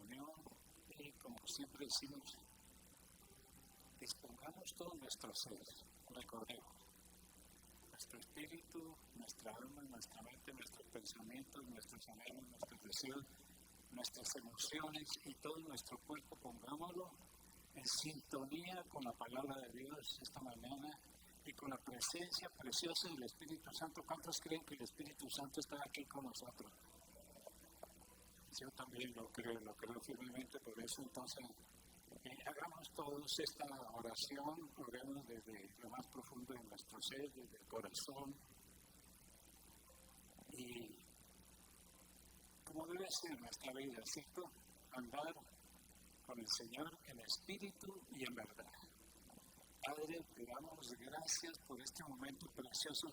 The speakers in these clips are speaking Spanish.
comunión y, como siempre decimos, dispongamos todo nuestro ser, recordemos, nuestro espíritu, nuestra alma, nuestra mente, nuestros pensamientos, nuestros anhelos, nuestros deseos, nuestras emociones y todo nuestro cuerpo, pongámoslo en sintonía con la palabra de Dios esta mañana y con la presencia preciosa del Espíritu Santo. ¿Cuántos creen que el Espíritu Santo está aquí con nosotros? Yo también lo creo firmemente, por eso entonces hagamos todos esta oración, oremos desde lo más profundo de nuestro ser, desde el corazón, y como debe ser nuestra vida, ¿cierto? Andar con el Señor en espíritu y en verdad. Padre, te damos gracias por este momento precioso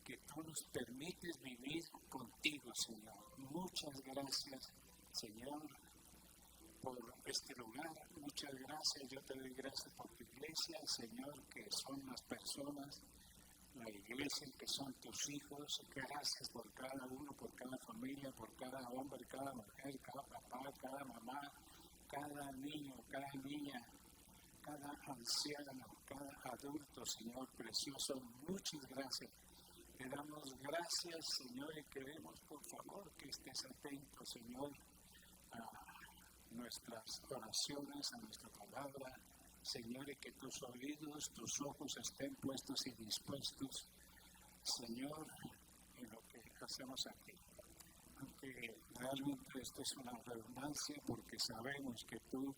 que tú nos permites vivir contigo, Señor. Muchas gracias, Señor, por este lugar. Muchas gracias. Yo te doy gracias por tu iglesia, Señor, que son las personas, la iglesia que son tus hijos. Gracias por cada uno, por cada familia, por cada hombre, cada mujer, cada papá, cada mamá, cada niño, cada niña, cada anciano, cada adulto, Señor precioso. Muchas gracias. Te damos gracias, Señor, y queremos, por favor, que estés atento, Señor, a nuestras oraciones, a nuestra palabra, Señor, y que tus oídos, tus ojos estén puestos y dispuestos, Señor, en lo que hacemos aquí. Aunque realmente esto es una redundancia, porque sabemos que tú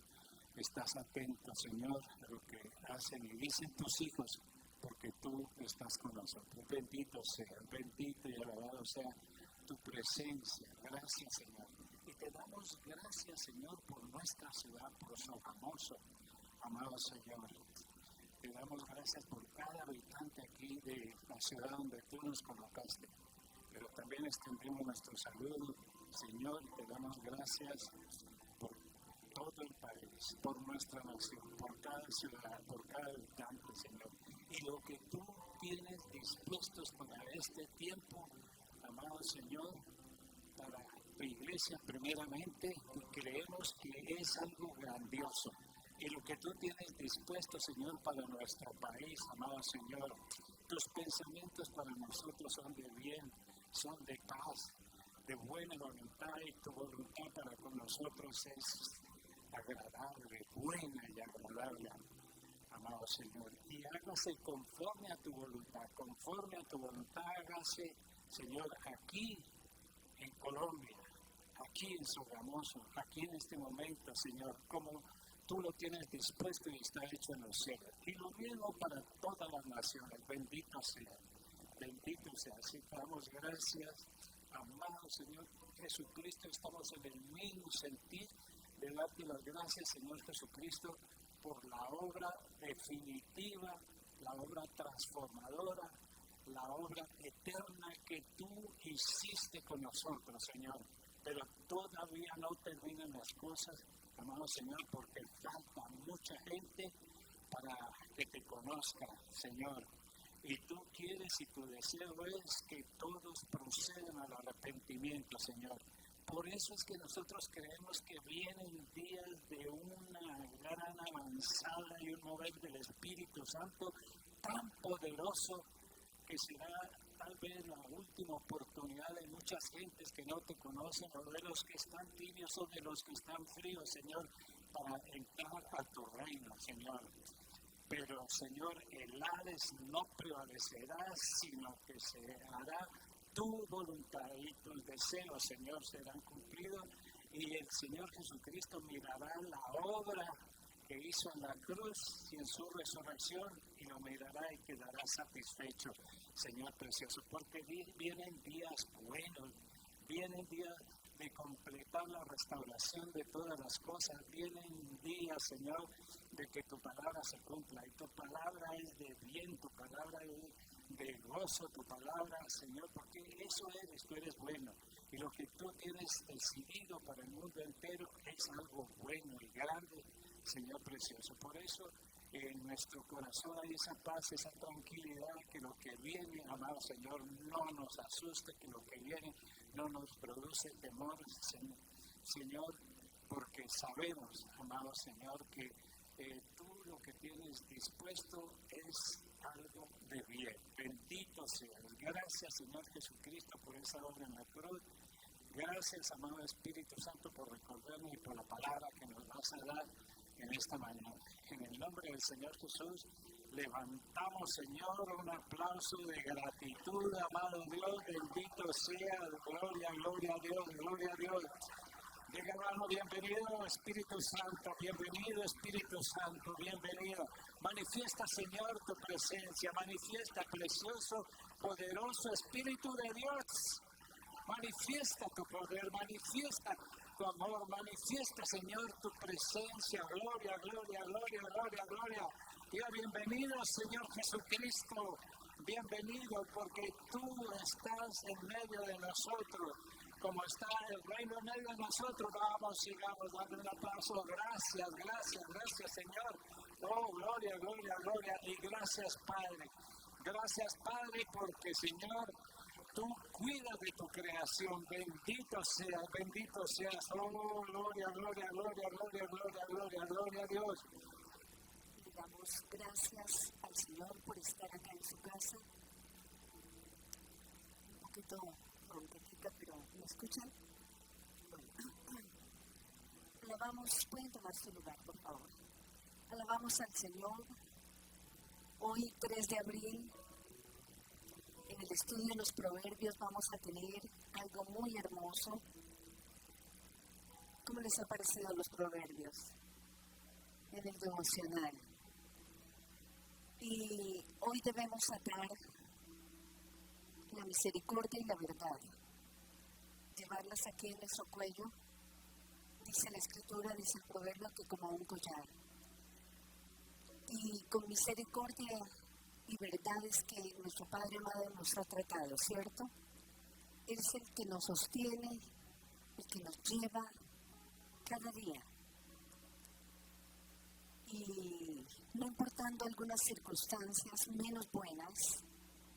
estás atento, Señor, a lo que hacen y dicen tus hijos, porque tú estás con nosotros. Bendito y alabado sea tu presencia. Gracias, Señor. Y te damos gracias, Señor, por nuestra ciudad, por Sogamoso, amado Señor. Te damos gracias por cada habitante aquí de la ciudad donde tú nos colocaste. Pero también extendemos nuestro saludo, Señor, y te damos gracias por todo el país, por nuestra nación, por cada ciudad, por cada habitante, Señor. Y lo que tú tienes dispuestos para este tiempo, amado Señor, para tu iglesia primeramente, y creemos que es algo grandioso. Y lo que tú tienes dispuesto, Señor, para nuestro país, amado Señor, tus pensamientos para nosotros son de bien, son de paz, de buena voluntad, y tu voluntad para con nosotros es agradable, buena y agradable, amado Señor. Y hágase conforme a tu voluntad, hágase, Señor, aquí en Colombia, aquí en Sogamoso, aquí en este momento, Señor, como tú lo tienes dispuesto y está hecho en los cielos. Y lo mismo para todas las naciones. Bendito sea. Así que damos gracias, amado Señor Jesucristo. Estamos en el mismo sentir de darte las gracias, Señor Jesucristo, por la obra definitiva, la obra transformadora, la obra eterna que tú hiciste con nosotros, Señor. Pero todavía no terminan las cosas, amado Señor, porque falta mucha gente para que te conozca, Señor. Y tú quieres y tu deseo es que todos procedan al arrepentimiento, Señor. Por eso es que nosotros creemos que vienen días de una gran avanzada y un mover del Espíritu Santo tan poderoso que será tal vez la última oportunidad de muchas gentes que no te conocen, o de los que están tibios o de los que están fríos, Señor, para entrar a tu reino, Señor. Pero, Señor, el Hades no prevalecerá, sino que se hará tu voluntad y tus deseos, Señor, serán cumplidos. Y el Señor Jesucristo mirará la obra que hizo en la cruz y en su resurrección, y lo mirará y quedará satisfecho, Señor precioso, porque vienen días buenos, vienen días de completar la restauración de todas las cosas, vienen días, Señor, de que tu palabra se cumpla, y tu palabra es de bien, tu palabra es de gozo, tu palabra, Señor, porque eso eres, tú eres bueno, y lo que tú tienes decidido para el mundo entero es algo bueno y grande, Señor precioso. Por eso en nuestro corazón hay esa paz, esa tranquilidad, que lo que viene, amado Señor, no nos asuste, que lo que viene no nos produce temor, Señor, porque sabemos, amado Señor, que tú lo que tienes dispuesto es algo de bien. Bendito seas. Gracias, Señor Jesucristo, por esa obra en la cruz. Gracias, amado Espíritu Santo, por recordarnos y por la palabra que nos vas a dar en esta mañana. En el nombre del Señor Jesús, levantamos, Señor, un aplauso de gratitud, amado Dios. Bendito sea. Gloria, gloria a Dios, gloria a Dios. Diga, hermano, bienvenido Espíritu Santo, bienvenido Espíritu Santo, bienvenido. Manifiesta, Señor, tu presencia, manifiesta, precioso, poderoso Espíritu de Dios. Manifiesta tu poder, manifiesta tu amor, manifiesta, Señor, tu presencia. Gloria, gloria, gloria, gloria, gloria. Diga, bienvenido, Señor Jesucristo, bienvenido, porque tú estás en medio de nosotros. Como está el reino en medio de nosotros, vamos, sigamos dando un aplauso. Gracias, gracias, gracias, Señor. Oh, gloria, gloria, gloria. Y gracias, Padre. Gracias, Padre, porque, Señor, tú cuidas de tu creación. Bendito seas. Oh, gloria, gloria, gloria, gloria, gloria, gloria, gloria a Dios. Le damos gracias al Señor por estar acá en su casa. Un poquito ronquetita, pero ¿me escuchan? Bueno. Alabamos, pueden tomar su lugar, por favor. Alabamos al Señor. Hoy, 3 de abril, en el estudio de los proverbios vamos a tener algo muy hermoso. ¿Cómo les ha parecido los proverbios? En el devocional. Y hoy debemos atar la misericordia y la verdad, llevarlas aquí en nuestro cuello. Dice la Escritura, dice el proverbio, que como un collar. Y con misericordia y verdad es que nuestro Padre amado nos ha tratado, ¿cierto? Él es el que nos sostiene, el que nos lleva cada día. Y no importando algunas circunstancias menos buenas,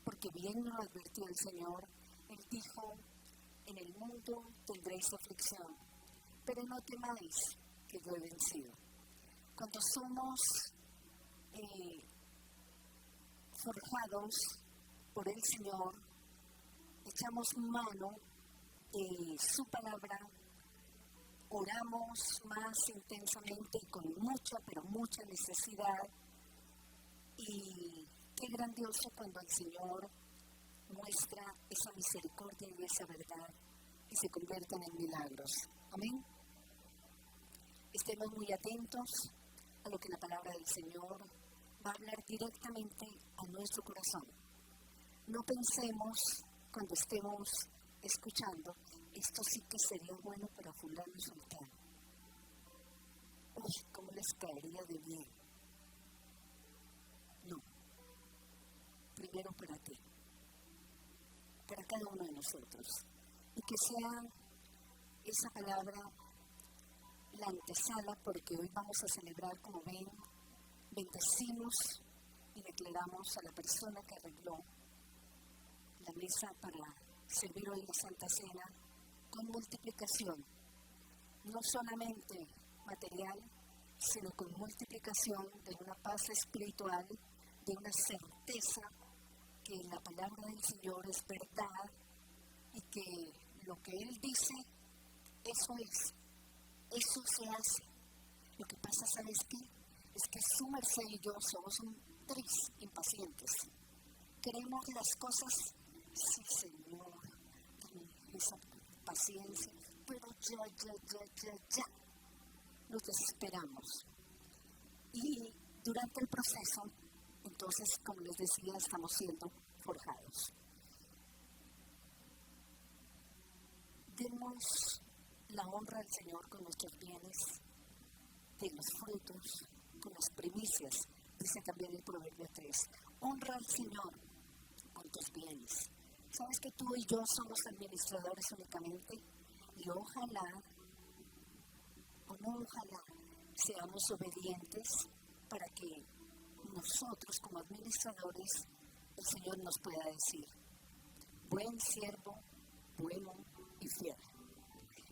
porque bien nos advirtió el Señor, Él dijo, en el mundo tendréis aflicción, pero no temáis, que yo he vencido. Cuando somos forjados por el Señor, echamos mano de su palabra, oramos más intensamente y con mucha, pero mucha necesidad. Y qué grandioso cuando el Señor muestra esa misericordia y esa verdad y se convierten en milagros. Amén. Estemos muy atentos a lo que la palabra del Señor va a hablar directamente a nuestro corazón. No pensemos cuando estemos escuchando, esto sí que sería bueno para fulano y sultano. Uy, ¿cómo les caería de bien? No. Primero para ti, para cada uno de nosotros. Y que sea esa palabra la antesala, porque hoy vamos a celebrar, como ven, bendecimos y declaramos a la persona que arregló la mesa para servir hoy la Santa Cena con multiplicación, no solamente material, sino con multiplicación de una paz espiritual, de una certeza que la palabra del Señor es verdad y que lo que Él dice, eso es, eso se hace. Lo que pasa, ¿sabes qué? Es que su merced y yo somos un tris impacientes. Queremos las cosas, sí, Señor, dame esa paciencia, pero ya. Nos desesperamos. Y durante el proceso, entonces, como les decía, estamos siendo forjados. Demos la honra al Señor con nuestros bienes, de los frutos, con las primicias, dice también el Proverbio 3. Honra al Señor con tus bienes. ¿Sabes que tú y yo somos administradores únicamente? Y ojalá, o no ojalá, seamos obedientes para que nosotros como administradores, el Señor nos pueda decir, buen siervo, bueno y fiel.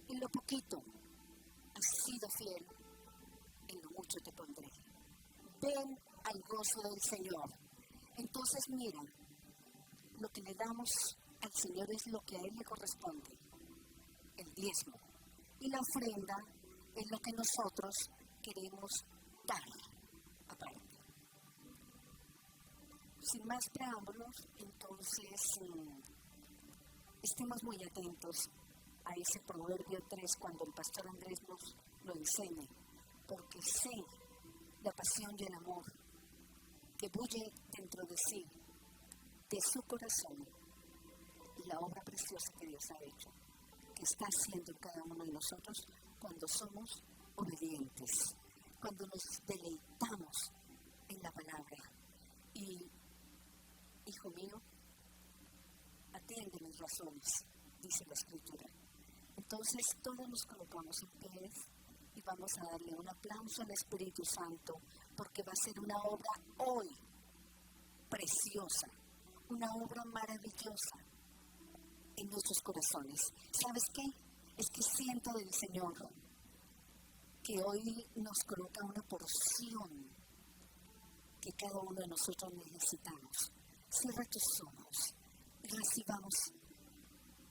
En lo poquito, has sido fiel, en lo mucho te pondré. Ven al gozo del Señor. Entonces mira, lo que le damos al Señor es lo que a Él le corresponde, el diezmo. Y la ofrenda es lo que nosotros queremos dar aparte. Sin más preámbulos, entonces estemos muy atentos a ese Proverbio 3 cuando el pastor Andrés nos lo enseñe, porque sé la pasión y el amor que bulle dentro de sí, de su corazón, y la obra preciosa que Dios ha hecho, que está haciendo en cada uno de nosotros cuando somos obedientes, cuando nos deleitamos en la palabra. Y, hijo mío, atiende mis razones, dice la Escritura. Entonces todos nos colocamos en pie y vamos a darle un aplauso al Espíritu Santo, porque va a ser una obra hoy preciosa, una obra maravillosa en nuestros corazones. ¿Sabes qué? Es que siento del Señor que hoy nos coloca una porción que cada uno de nosotros necesitamos. Cierra tus ojos y recibamos,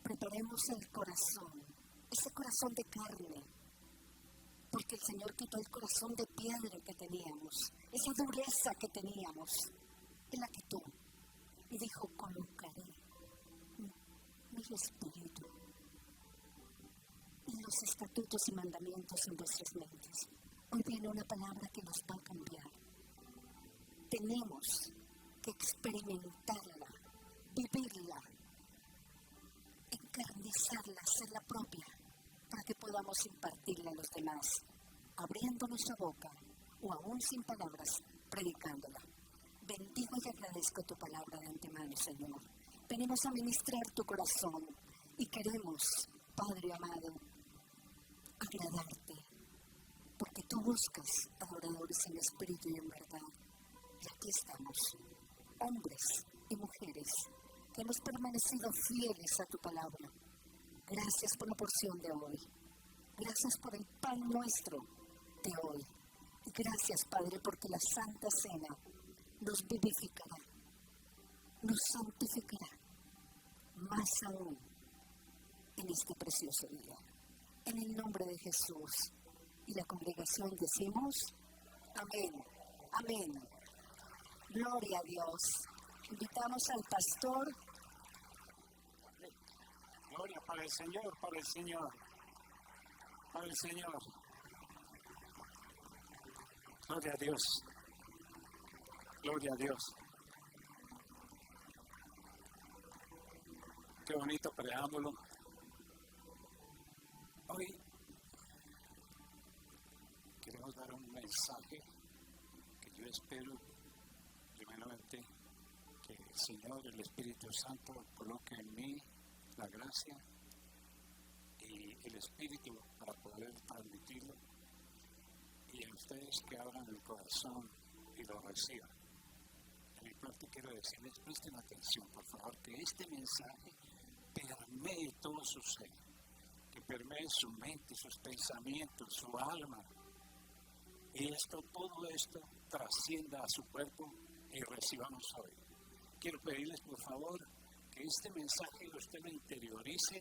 preparemos el corazón, ese corazón de carne, porque el Señor quitó el corazón de piedra que teníamos, esa dureza que teníamos, Él la quitó y dijo: colocaré mi espíritu y los estatutos y mandamientos en vuestras mentes. Hoy viene una palabra que nos va a cambiar. Tenemos que experimentarla, vivirla, encarnizarla, hacerla propia, para que podamos impartirla a los demás, abriendo nuestra boca o aún sin palabras, predicándola. Bendigo y agradezco tu palabra de antemano, Señor. Venimos a ministrar tu corazón y queremos, Padre amado, agradarte, porque tú buscas adoradores en espíritu y en verdad. Y aquí estamos, hombres y mujeres, que hemos permanecido fieles a tu palabra. Gracias por la porción de hoy. Gracias por el pan nuestro de hoy. Y gracias, Padre, porque la Santa Cena nos vivificará, nos santificará, más aún en este precioso día. En el nombre de Jesús y la congregación decimos: amén, amén. Gloria a Dios. Invitamos al pastor. Gloria para el Señor, para el Señor, para el Señor. Gloria a Dios. Gloria a Dios. Qué bonito preámbulo. Hoy queremos dar un mensaje que yo espero, primeramente, que el Señor, el Espíritu Santo, coloque en mí la gracia y el Espíritu para poder transmitirlo, y a ustedes que abran el corazón y lo reciban. De mi parte quiero decirles: presten atención, por favor, que este mensaje permee todo su ser, que permee su mente, sus pensamientos, su alma, y todo esto trascienda a su cuerpo y recibamos hoy. Quiero pedirles, por favor, que este mensaje usted lo interiorice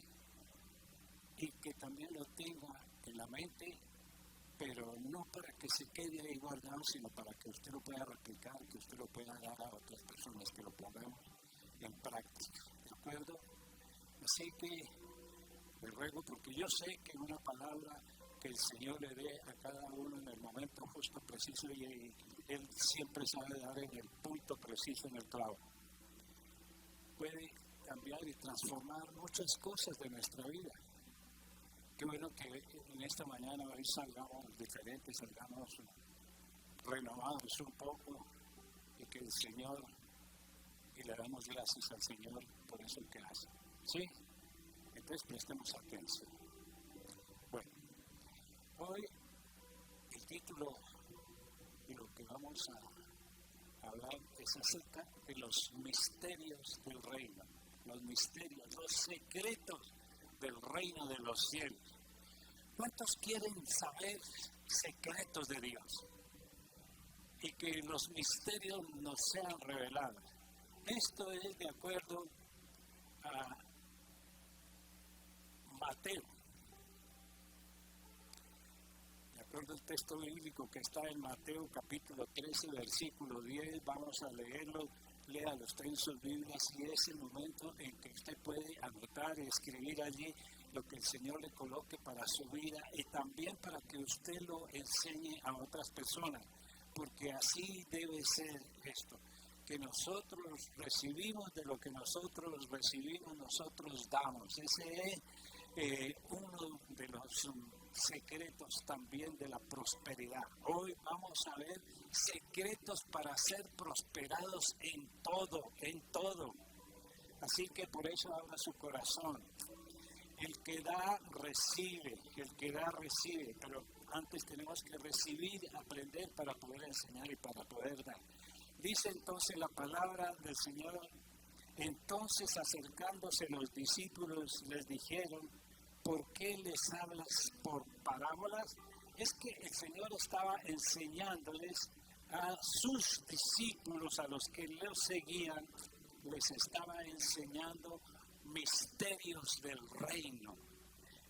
y que también lo tenga en la mente, pero no para que se quede ahí guardado, sino para que usted lo pueda replicar, que usted lo pueda dar a otras personas, que lo pongamos en práctica, ¿de acuerdo? Así que le ruego, porque yo sé que una palabra que el Señor le dé a cada uno en el momento justo, preciso, y Él siempre sabe dar en el punto preciso, en el clavo, puede cambiar y transformar muchas cosas de nuestra vida. Qué bueno que en esta mañana hoy salgamos diferentes, salgamos renovados un poco, y que el Señor, y le damos gracias al Señor por eso que hace. ¿Sí? Entonces prestemos atención. Bueno, hoy el título de lo que vamos a hablar es acerca de los misterios del reino, los misterios, los secretos del reino de los cielos. ¿Cuántos quieren saber secretos de Dios? Y que los misterios nos sean revelados. Esto es de acuerdo a Mateo. De acuerdo al texto bíblico que está en Mateo capítulo 13, versículo 10, vamos a leerlo. Léalo usted en sus Biblias y es el momento en que usted puede anotar y escribir allí lo que el Señor le coloque para su vida y también para que usted lo enseñe a otras personas, porque así debe ser esto, que nosotros recibimos de lo que nosotros recibimos, nosotros damos. Ese es uno de los secretos también de la prosperidad. Hoy vamos a ver secretos para ser prosperados en todo, en todo. Así que por eso abra su corazón. El que da, recibe. El que da, recibe. Pero antes tenemos que recibir, aprender para poder enseñar y para poder dar. Dice entonces la palabra del Señor. Entonces acercándose los discípulos les dijeron: ¿por qué les hablas por parábolas? Es que el Señor estaba enseñándoles a sus discípulos, a los que los seguían, les estaba enseñando misterios del reino.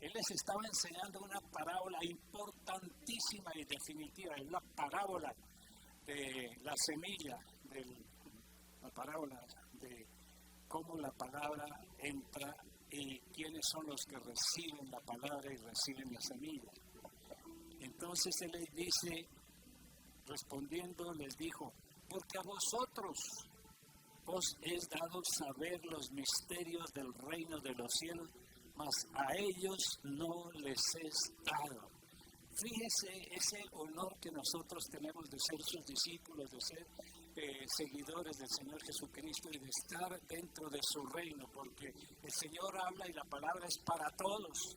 Él les estaba enseñando una parábola importantísima y definitiva. Es la parábola de la semilla, la parábola de cómo la palabra entra y quiénes son los que reciben la palabra y reciben la semilla. Entonces Él les dice, respondiendo, les dijo: porque a vosotros os es dado saber los misterios del reino de los cielos, mas a ellos no les es dado. Fíjese ese honor que nosotros tenemos de ser sus discípulos, de ser seguidores del Señor Jesucristo y de estar dentro de su reino, porque el Señor habla y la palabra es para todos,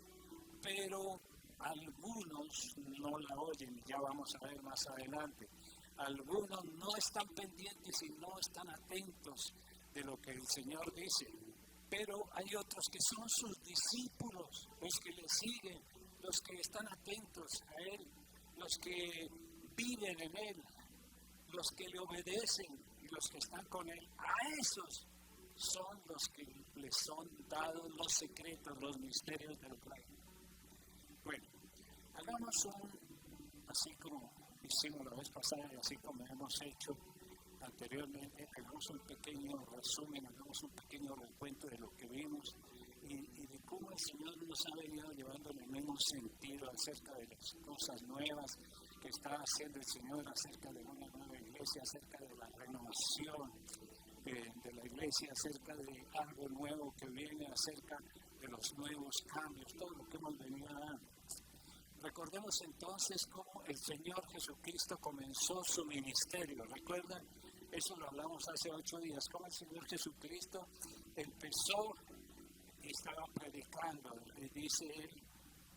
pero algunos no la oyen, ya vamos a ver más adelante. Algunos no están pendientes y no están atentos de lo que el Señor dice, pero hay otros que son sus discípulos, los que le siguen, los que están atentos a Él, los que viven en Él, los que le obedecen y los que están con Él. A esos son los que les son dados los secretos, los misterios del reino. Bueno, hagamos así como hicimos la vez pasada y así como hemos hecho anteriormente, hagamos un pequeño resumen, hagamos un pequeño recuento de lo que vimos y de cómo el Señor nos ha venido llevando en el mismo sentido acerca de las cosas nuevas que está haciendo el Señor, acerca de una nueva iglesia, acerca de la renovación de la iglesia, acerca de algo nuevo que viene, acerca de los nuevos cambios, todo lo que hemos venido dando. Recordemos entonces cómo el Señor Jesucristo comenzó su ministerio. ¿Recuerdan? Eso lo hablamos hace 8 días. Cómo el Señor Jesucristo empezó y estaba predicando. Le dice él,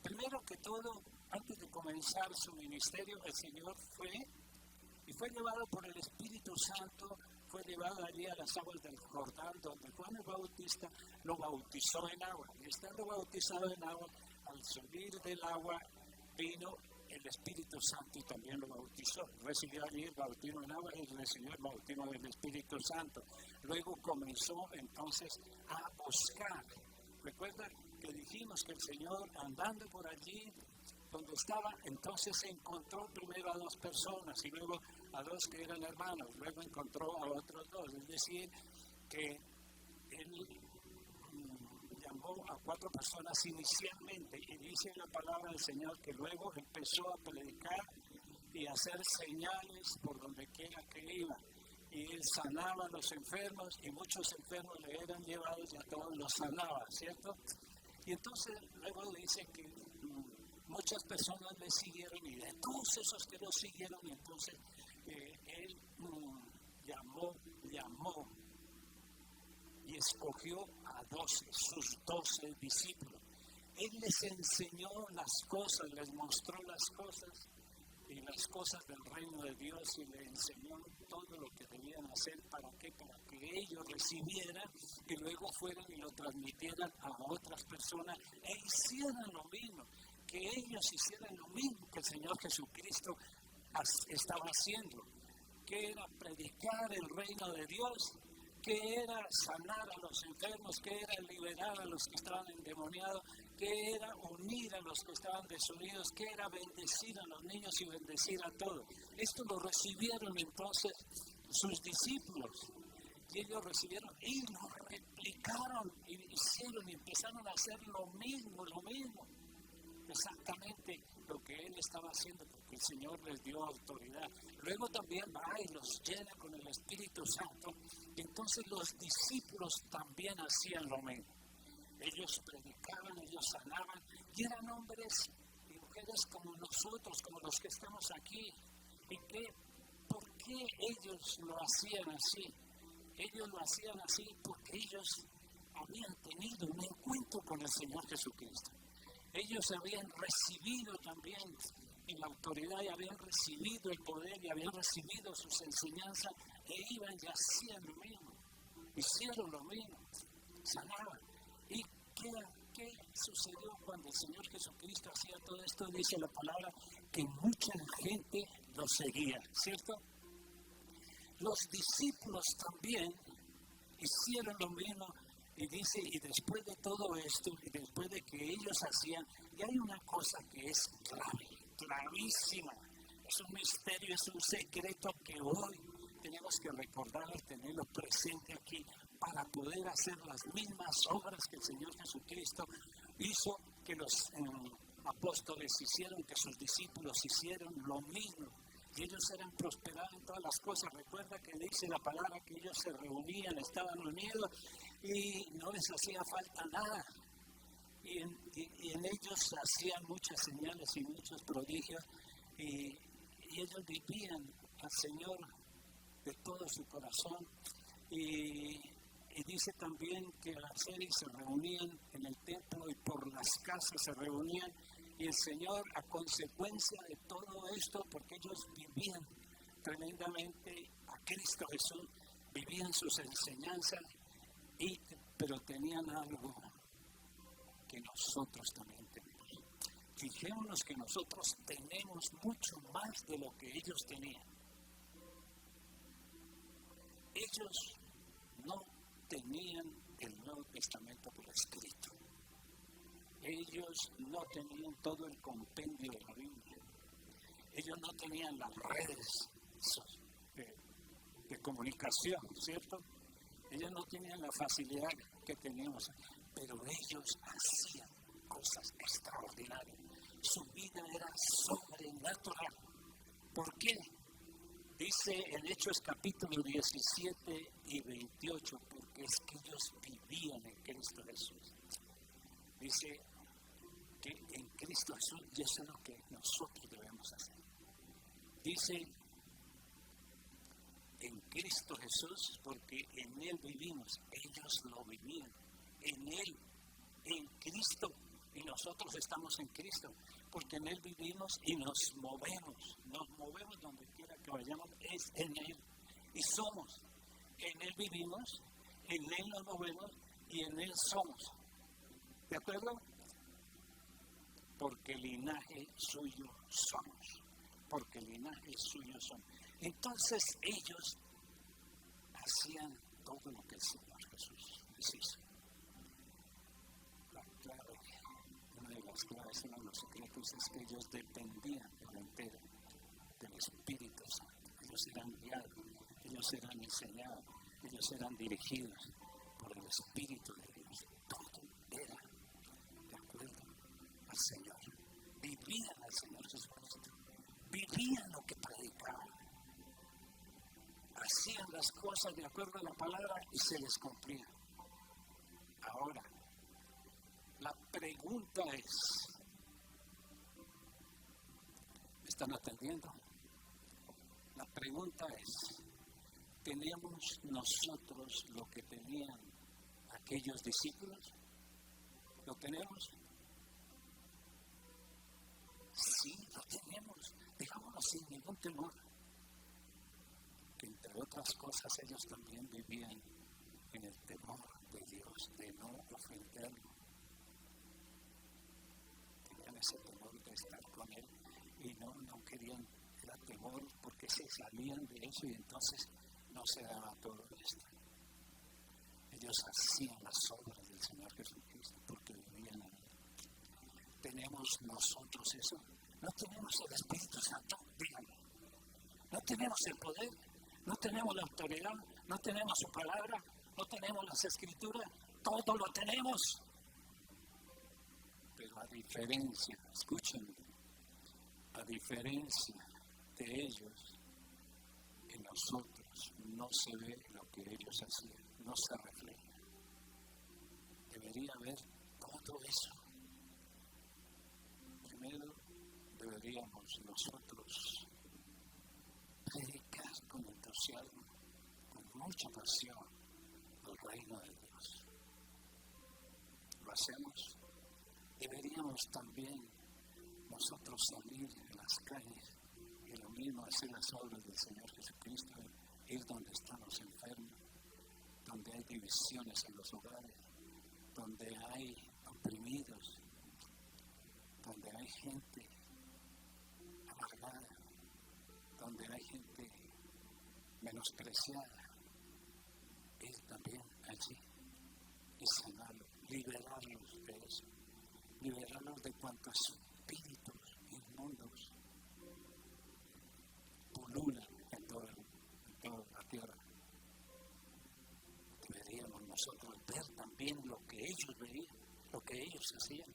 primero que todo, antes de comenzar su ministerio, el Señor fue llevado por el Espíritu Santo, fue llevado allí a las aguas del Jordán, donde Juan el Bautista lo bautizó en agua. Y estando bautizado en agua, al salir del agua, vino el Espíritu Santo y también lo bautizó. Recibió allí el bautismo en agua y recibió el bautismo del Espíritu Santo. Luego comenzó entonces a buscar. Recuerda que dijimos que el Señor, andando por allí donde estaba, entonces se encontró primero a 2 personas y luego a 2 que eran hermanos, luego encontró a otros 2. Es decir, que él llamó a 4 personas inicialmente y dice la palabra del Señor que luego empezó a predicar y a hacer señales por donde quiera que iba. Y él sanaba a los enfermos y muchos enfermos le eran llevados y a todos los sanaba, ¿cierto? Y entonces luego dice que muchas personas le siguieron y de todos esos que lo siguieron, y entonces él llamó y escogió a 12, sus 12 discípulos. Él les enseñó las cosas, les mostró las cosas y las cosas del reino de Dios y les enseñó todo lo que debían hacer. ¿Para qué? Para que ellos recibieran y luego fueran y lo transmitieran a otras personas e hicieran lo mismo. que ellos hicieran lo mismo que el Señor Jesucristo estaba haciendo, que era predicar el reino de Dios, que era sanar a los enfermos, que era liberar a los que estaban endemoniados, que era unir a los que estaban desunidos, que era bendecir a los niños y bendecir a todos. Esto lo recibieron entonces sus discípulos, y ellos recibieron y lo replicaron, y hicieron y empezaron a hacer lo mismo, exactamente lo que él estaba haciendo, porque el Señor les dio autoridad. Luego también va y los llena con el Espíritu Santo, y entonces los discípulos también hacían lo mismo. Ellos predicaban, ellos sanaban, y eran hombres y mujeres como nosotros, como los que estamos aquí. ¿Y por qué ellos lo hacían así? Ellos lo hacían así porque ellos habían tenido un encuentro con el Señor Jesucristo. Ellos habían recibido también la autoridad y habían recibido el poder y habían recibido sus enseñanzas e iban y hacían lo mismo. Hicieron lo mismo, sanaban. ¿Y qué sucedió cuando el Señor Jesucristo hacía todo esto? Dice la palabra que mucha gente lo seguía, ¿cierto? Los discípulos también hicieron lo mismo. Y dice, y después de todo esto, y después de que ellos hacían, y hay una cosa que es clave, clarísima, es un misterio, es un secreto que hoy tenemos que recordar, tenerlo presente aquí, para poder hacer las mismas obras que el Señor Jesucristo hizo, que los apóstoles hicieron, que sus discípulos hicieron lo mismo. Y ellos eran prosperados en todas las cosas. Recuerda que dice la palabra que ellos se reunían, estaban unidos y no les hacía falta nada. Y en ellos hacían muchas señales y muchos prodigios. Y ellos vivían al Señor de todo su corazón. Y dice también que al hacer y se reunían en el templo y por las casas se reunían. Y el Señor, a consecuencia de todo esto, porque ellos vivían tremendamente a Cristo Jesús, vivían sus enseñanzas, pero tenían algo que nosotros también tenemos. Fijémonos que nosotros tenemos mucho más de lo que ellos tenían. Ellos no tenían el Nuevo Testamento por escrito. Ellos no tenían todo el compendio de la Biblia. Ellos no tenían las redes de comunicación, ¿cierto? Ellos no tenían la facilidad que teníamos, pero ellos hacían cosas extraordinarias. Su vida era sobrenatural. ¿Por qué? Dice en Hechos capítulo 17 y 28, porque es que ellos vivían en Cristo Jesús. Dice que en Cristo Jesús, y eso es lo que nosotros debemos hacer. Dice en Cristo Jesús, porque en Él vivimos, ellos lo vivían, en Él, en Cristo, y nosotros estamos en Cristo, porque en Él vivimos y nos movemos donde quiera que vayamos, es en Él, y somos, en Él vivimos, en Él nos movemos y en Él somos. ¿De acuerdo? Porque linaje suyo somos. Porque linaje suyo somos. Entonces ellos hacían todo lo que el Señor Jesús les hizo. La clave, una de las claves, uno de los secretos es que ellos dependían por entero del Espíritu Santo. Ellos eran guiados, ellos eran enseñados, ellos eran dirigidos por el Espíritu de Dios. Todo era al Señor, vivían al Señor Jesucristo, vivían lo que predicaban, hacían las cosas de acuerdo a la palabra y se les cumplía. Ahora, la pregunta es, ¿me están atendiendo? La pregunta es, ¿tenemos nosotros lo que tenían aquellos discípulos? ¿Lo tenemos? Sí, lo tenemos, digámoslo sin ningún temor. Que entre otras cosas ellos también vivían en el temor de Dios, de no ofenderlo. Tenían ese temor de estar con Él y no querían, era temor porque se salían de eso y entonces no se daba todo esto. Ellos hacían las obras del Señor Jesucristo porque vivían en Él. ¿Tenemos nosotros eso? ¿No tenemos el Espíritu Santo? Díganme. ¿No tenemos el poder? ¿No tenemos la autoridad? ¿No tenemos su palabra? ¿No tenemos las Escrituras? Todo lo tenemos. Pero a diferencia, escúchenme, a diferencia de ellos, en nosotros no se ve lo que ellos hacían, no se refleja. Debería haber todo eso. Primero, deberíamos nosotros predicar con entusiasmo, con mucha pasión, el reino de Dios. ¿Lo hacemos? Deberíamos también nosotros salir en las calles y lo mismo hacer las obras del Señor Jesucristo, ir donde están los enfermos, donde hay divisiones en los hogares, donde hay oprimidos, donde hay gente amargada, donde hay gente menospreciada, ir también allí y sanarlos, liberarlos de eso, liberarlos de cuantos espíritus inmundos pululan en toda la tierra. Deberíamos nosotros ver también lo que ellos veían, lo que ellos hacían.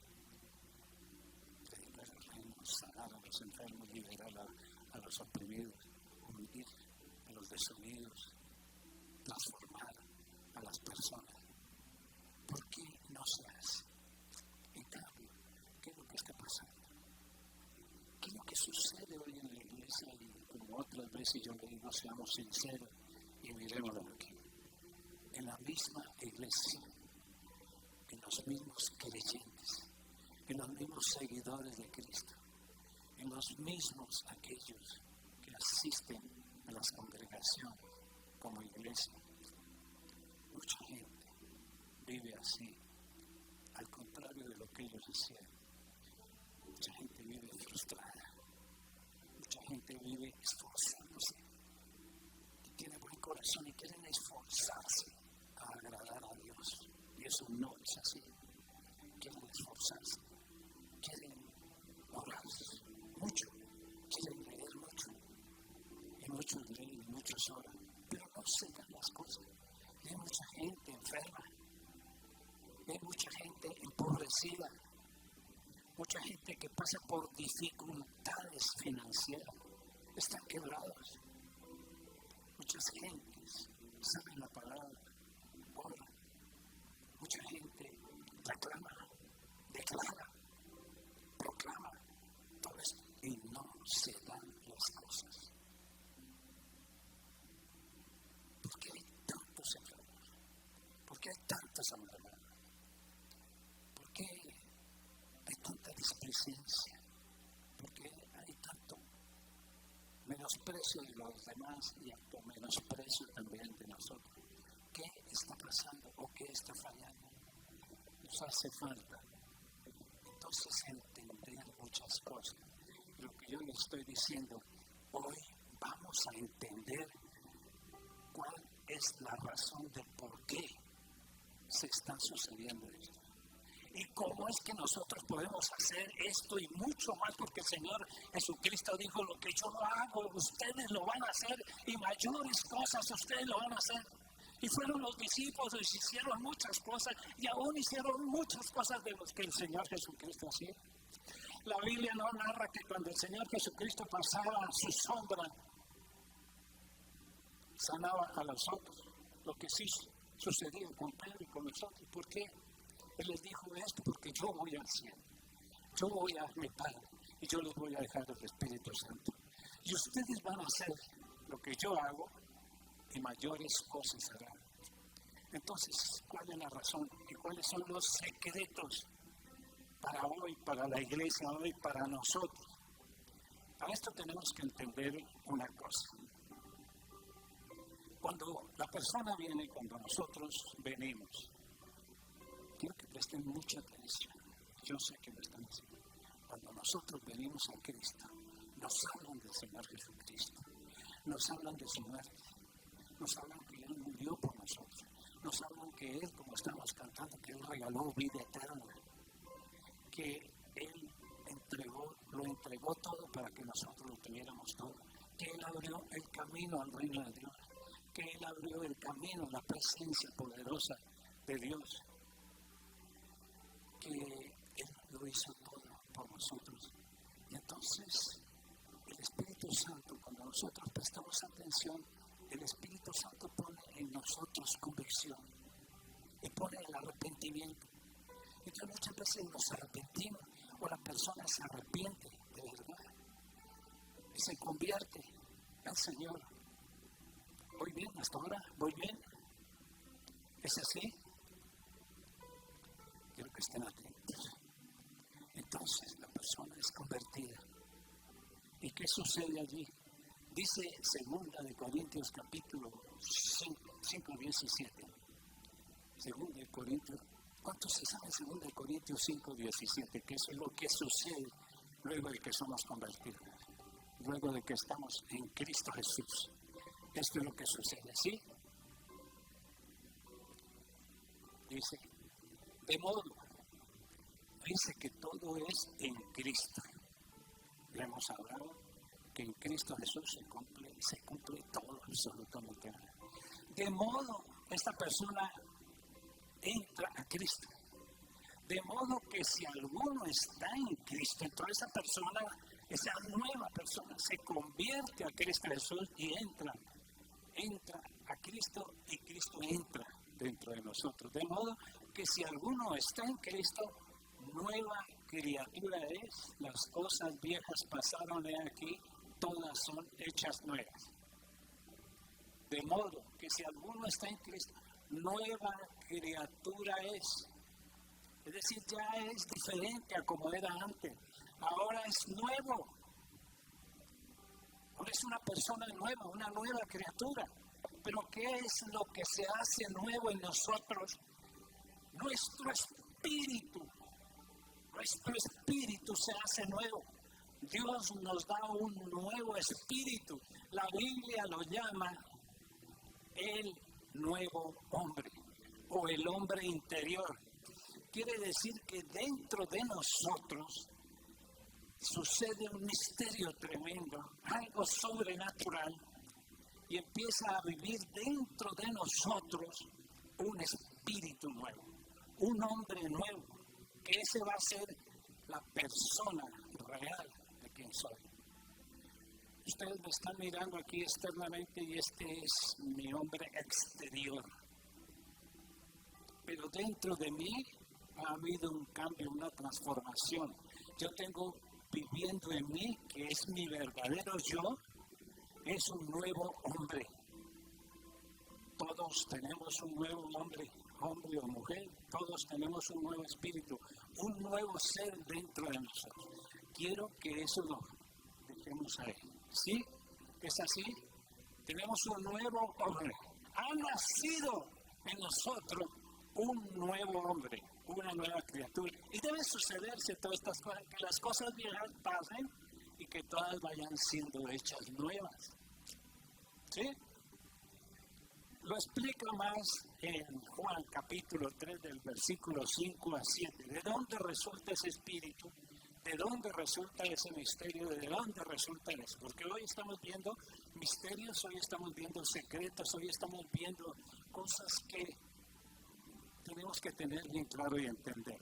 Predicar el reino, sanar a los enfermos, liberar a los oprimidos, unir a los desunidos, transformar a las personas. ¿Por qué no se hace? En cambio, ¿qué es lo que está pasando? ¿Qué es lo que sucede hoy en la iglesia? Y como otras veces yo le digo, seamos sinceros y miremoslo aquí. En la misma iglesia, en los mismos creyentes, en los mismos seguidores de Cristo, en los mismos aquellos que asisten a las congregaciones como iglesia, mucha gente vive así, al contrario de lo que ellos hacían. Mucha gente vive frustrada, mucha gente vive esforzándose, y tiene buen corazón y quieren esforzarse a agradar a Dios, y eso no es así. Quieren esforzarse, quieren orar mucho, quieren leer mucho, y muchos leen y muchos oran, pero no se dan las cosas. Y hay mucha gente enferma, y hay mucha gente empobrecida, mucha gente que pasa por dificultades financieras, están quebrados. Muchas gentes saben la palabra, oran. Mucha gente reclama, declara, proclama todo esto y no se dan las cosas. ¿Por qué hay tantos enfermos? ¿Por qué hay tantas amargadas? ¿Por qué hay tanta displicencia? ¿Por qué hay tanto menosprecio de los demás y tanto menosprecio también de nosotros? ¿Qué está pasando o qué está fallando? Nos hace falta entonces entender muchas cosas. Lo que yo les estoy diciendo, hoy vamos a entender cuál es la razón de por qué se está sucediendo esto. Y cómo es que nosotros podemos hacer esto y mucho más, porque el Señor Jesucristo dijo, lo que yo no hago, ustedes lo van a hacer, y mayores cosas ustedes lo van a hacer. Y fueron los discípulos, y hicieron muchas cosas, y aún hicieron muchas cosas de los que el Señor Jesucristo hacía. La Biblia no narra que cuando el Señor Jesucristo pasaba su sombra, sanaba a los otros, lo que sí sucedía con Pedro y con nosotros. ¿Por qué? Él les dijo esto, porque yo voy al cielo, yo voy a mi Padre, y yo les voy a dejar el Espíritu Santo. Y ustedes van a hacer lo que yo hago, y mayores cosas harán. Entonces, ¿cuál es la razón? ¿Y cuáles son los secretos para hoy, para la iglesia hoy, para nosotros? Para esto tenemos que entender una cosa. Cuando la persona viene, cuando nosotros venimos, quiero que presten mucha atención. Yo sé que lo están haciendo. cuando nosotros venimos a Cristo, nos hablan del Señor Jesucristo, nos hablan de su muerte, nos hablan que Él murió por nosotros, nos hablan que Él, como estamos cantando, que Él regaló vida eterna, que Él lo entregó todo para que nosotros lo tuviéramos todo, que Él abrió el camino al reino de Dios, que Él abrió el camino a la presencia poderosa de Dios, que Él lo hizo todo por nosotros. Y entonces, el Espíritu Santo, cuando nosotros prestamos atención, el Espíritu Santo pone en nosotros convicción y pone el arrepentimiento. Entonces muchas veces nos arrepentimos o la persona se arrepiente de verdad y se convierte al Señor. ¿Voy bien hasta ahora? ¿Voy bien? ¿Es así? Quiero que estén atentos. Entonces la persona es convertida. ¿Y qué sucede allí? Dice 2 Corintios capítulo 5, 17. 2 Corintios. ¿Cuántos se saben 2 Corintios 5, 17? Que eso es lo que sucede luego de que somos convertidos. Luego de que estamos en Cristo Jesús. Esto es lo que sucede, ¿sí? Dice, de modo, dice que todo es en Cristo. Le hemos hablado que en Cristo Jesús se cumple todo, absolutamente. De modo, esta persona entra a Cristo. De modo que si alguno está en Cristo, entonces esa nueva persona se convierte a Cristo Jesús y entra a Cristo y Cristo entra dentro de nosotros. De modo que si alguno está en Cristo, nueva criatura es. Las cosas viejas pasaron de aquí, todas son hechas nuevas. De modo que si alguno está en Cristo, nueva criatura es. Es decir, ya es diferente a como era antes. Ahora es nuevo. Ahora es una persona nueva, una nueva criatura. Pero ¿qué es lo que se hace nuevo en nosotros? Nuestro espíritu. Nuestro espíritu se hace nuevo. Dios nos da un nuevo espíritu. La Biblia lo llama el nuevo hombre o el hombre interior. Quiere decir que dentro de nosotros sucede un misterio tremendo, algo sobrenatural, y empieza a vivir dentro de nosotros un espíritu nuevo, un hombre nuevo, que ese va a ser la persona real de quien soy. Ustedes me están mirando aquí externamente y este es mi hombre exterior. Pero dentro de mí ha habido un cambio, una transformación. Yo tengo viviendo en mí, que es mi verdadero yo, es un nuevo hombre. Todos tenemos un nuevo hombre o mujer, todos tenemos un nuevo espíritu, un nuevo ser dentro de nosotros. Quiero que eso lo dejemos ahí. ¿Sí? ¿Es así? Tenemos un nuevo hombre. Ha nacido en nosotros un nuevo hombre, una nueva criatura. Y debe sucederse todas estas cosas, que las cosas viejas pasen y que todas vayan siendo hechas nuevas. ¿Sí? Lo explica más en Juan capítulo 3 del versículo 5 a 7. ¿De dónde resulta ese espíritu? ¿De dónde resulta ese misterio? ¿De dónde resulta eso? Porque hoy estamos viendo misterios, hoy estamos viendo secretos, hoy estamos viendo cosas que tenemos que tener bien claro y entender.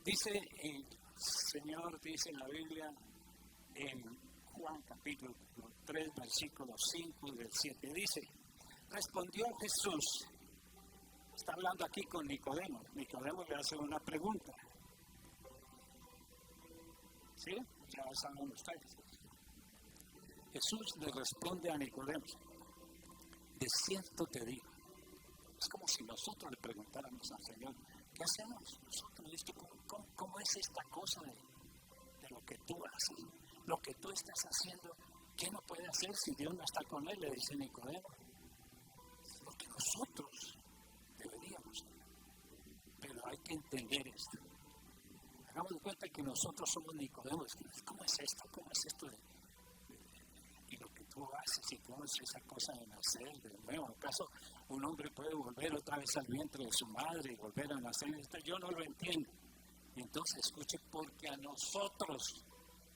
Dice el Señor, dice en la Biblia, en Juan capítulo 3, versículo 5 del 7, dice, respondió Jesús, está hablando aquí con Nicodemo. Nicodemo le hace una pregunta. ¿Sí? Ya saben ustedes. Jesús le responde a Nicodemo, de cierto te digo. Es como si nosotros le preguntáramos al Señor, ¿qué hacemos nosotros? ¿Cómo es esta cosa de lo que tú haces? Lo que tú estás haciendo, ¿qué no puede hacer si Dios no está con él? Le dice Nicodemo. Lo que nosotros deberíamos. Pero hay que entender esto. Hagamos de cuenta que nosotros somos Nicodemo. ¿Cómo es esto? ¿Cómo es esto? Y lo que tú haces y cómo es esa cosa de nacer de nuevo. ¿Acaso un hombre puede volver otra vez al vientre de su madre y volver a nacer? Yo no lo entiendo. Y entonces escuche, porque a nosotros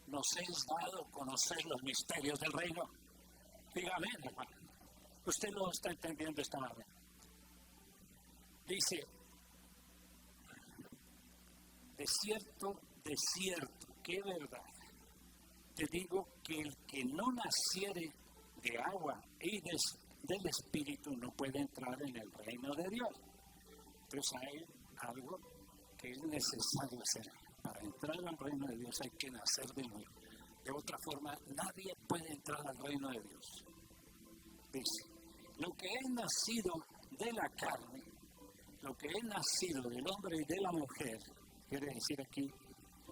nos es dado conocer los misterios del reino. Dígame, hermano. Usted lo está entendiendo esta mañana. Dice, de cierto, qué verdad. Te digo que el que no naciere de agua y del Espíritu no puede entrar en el reino de Dios. Entonces hay algo que es necesario hacer. Para entrar al reino de Dios hay que nacer de nuevo. De otra forma, nadie puede entrar al reino de Dios. Dice, lo que es nacido de la carne, lo que es nacido del hombre y de la mujer, quiere decir aquí,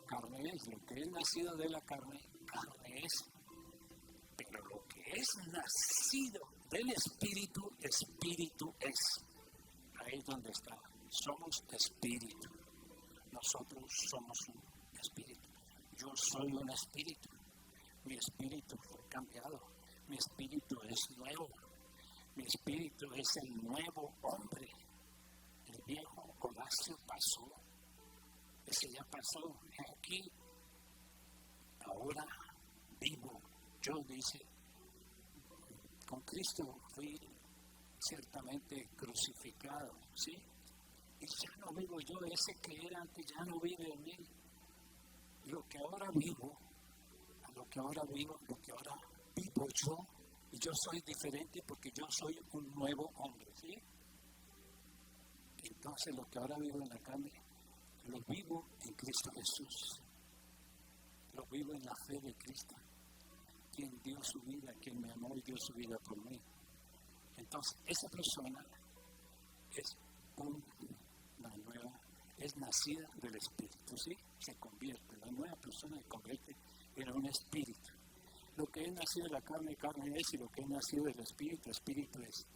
carne es, lo que es nacido de la carne, carne es. Pero lo que es nacido del Espíritu, Espíritu es. Ahí es donde está. Somos Espíritu. Nosotros somos un Espíritu. Yo soy un Espíritu. Mi Espíritu fue cambiado. Mi Espíritu es nuevo. Mi Espíritu es el nuevo hombre. El viejo Colacio pasó. Ese ya pasó. Aquí, ahora vivo. Yo, dice, con Cristo fui ciertamente crucificado, ¿sí? Y ya no vivo yo, ese que era antes ya no vive en mí. Lo que ahora vivo yo, y yo soy diferente porque yo soy un nuevo hombre, ¿sí? Entonces lo que ahora vivo en la carne, lo vivo en Cristo Jesús. Lo vivo en la fe de Cristo, quien dio su vida, quien me amó y dio su vida por mí. Entonces, esa persona es es nacida del Espíritu, ¿sí? Se convierte, la nueva persona se convierte en un espíritu. Lo que es nacido de la carne, carne es, y lo que es nacido del Espíritu, Espíritu es.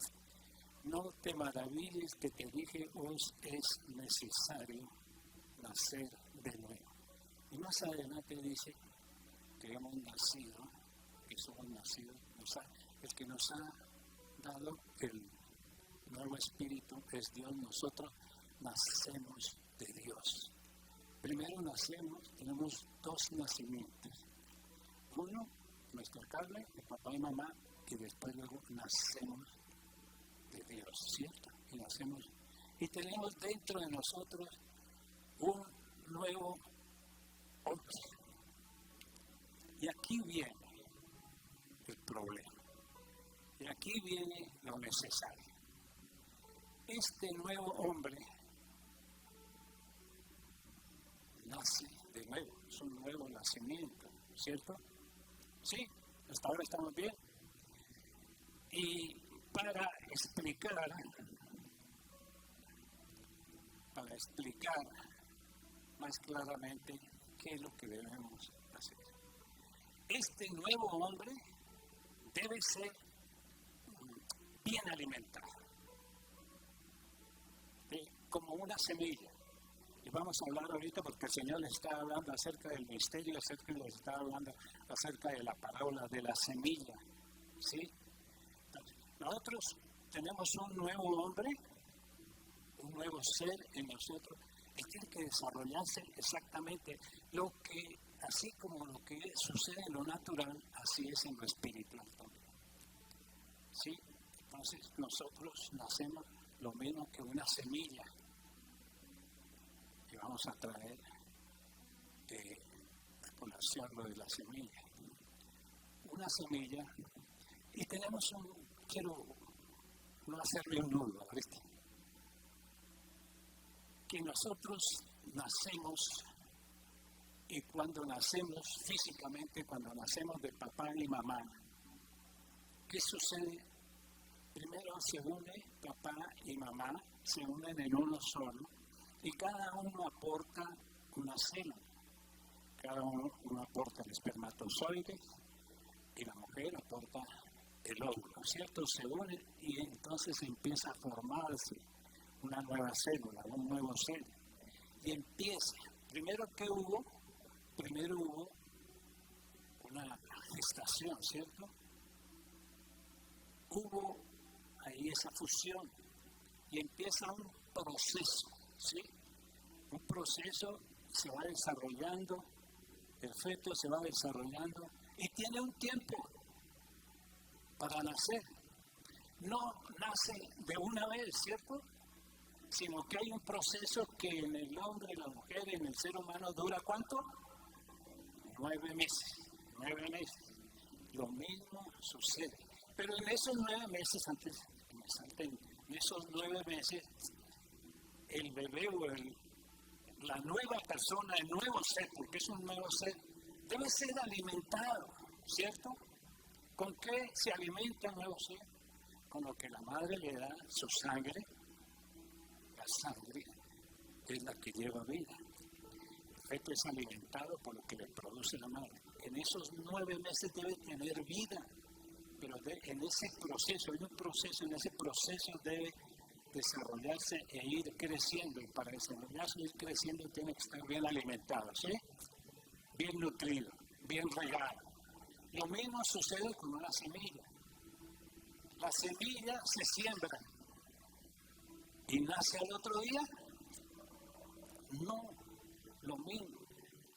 No te maravilles que te dije, os es necesario nacer de nuevo. Y más adelante dice que hemos nacido, que somos nacidos, el que nos ha dado el nuevo espíritu es Dios. Nosotros nacemos de Dios. Primero nacemos, tenemos dos nacimientos. Uno, nuestra carne, de papá y mamá, y después luego nacemos de Dios, ¿cierto? Y nacemos, y tenemos dentro de nosotros un nuevo hombre. Y aquí viene el problema. Y aquí viene lo necesario. Este nuevo hombre nace de nuevo, es un nuevo nacimiento, ¿cierto? Sí, hasta ahora estamos bien. Y para explicar más claramente qué es lo que debemos hacer. Este nuevo hombre debe ser bien alimentado, como una semilla. Y vamos a hablar ahorita porque el Señor les está hablando acerca del misterio, les está hablando acerca de la parábola de la semilla, ¿sí? Nosotros tenemos un nuevo hombre, un nuevo ser en nosotros, que tiene que desarrollarse exactamente lo que, así como lo que sucede en lo natural, así es en lo espiritual también. ¿Sí? Entonces nosotros nacemos lo mismo que una semilla. Y vamos a traer a colación lo de la semilla. Una semilla, y tenemos quiero no hacerle un nudo, ¿viste? Que nosotros nacemos, y cuando nacemos físicamente, cuando nacemos de papá y mamá, ¿qué sucede? Primero se une papá y mamá, se unen en uno solo, y cada uno aporta una célula. Cada uno aporta el espermatozoide y la mujer aporta el óvulo, ¿cierto? Se unen y entonces empieza a formarse una nueva célula, un nuevo ser. Y empieza Primero que hubo, primero hubo una gestación, ¿cierto? Hubo ahí esa fusión y empieza un proceso, ¿sí? Un proceso se va desarrollando, el feto se va desarrollando y tiene un tiempo para nacer. No nace de una vez, ¿cierto? Sino que hay un proceso que en el hombre, la mujer, en el ser humano dura ¿cuánto? 9 meses. 9 meses. Lo mismo sucede. Pero en esos 9 meses, antes que me salten, en esos 9 meses, el bebé o la nueva persona, el nuevo ser, porque es un nuevo ser, debe ser alimentado, ¿cierto? ¿Con qué se alimenta el nuevo ser? Con lo que la madre le da, su sangre. La sangre es la que lleva vida. El feto es alimentado por lo que le produce la madre. En esos 9 meses debe tener vida, pero en ese proceso, hay un proceso, en ese proceso debe desarrollarse e ir creciendo. Y para desarrollarse e ir creciendo tiene que estar bien alimentado, ¿sí? Bien nutrido, bien regado. Lo mismo sucede con una semilla. La semilla se siembra y nace al otro día. No, lo mismo.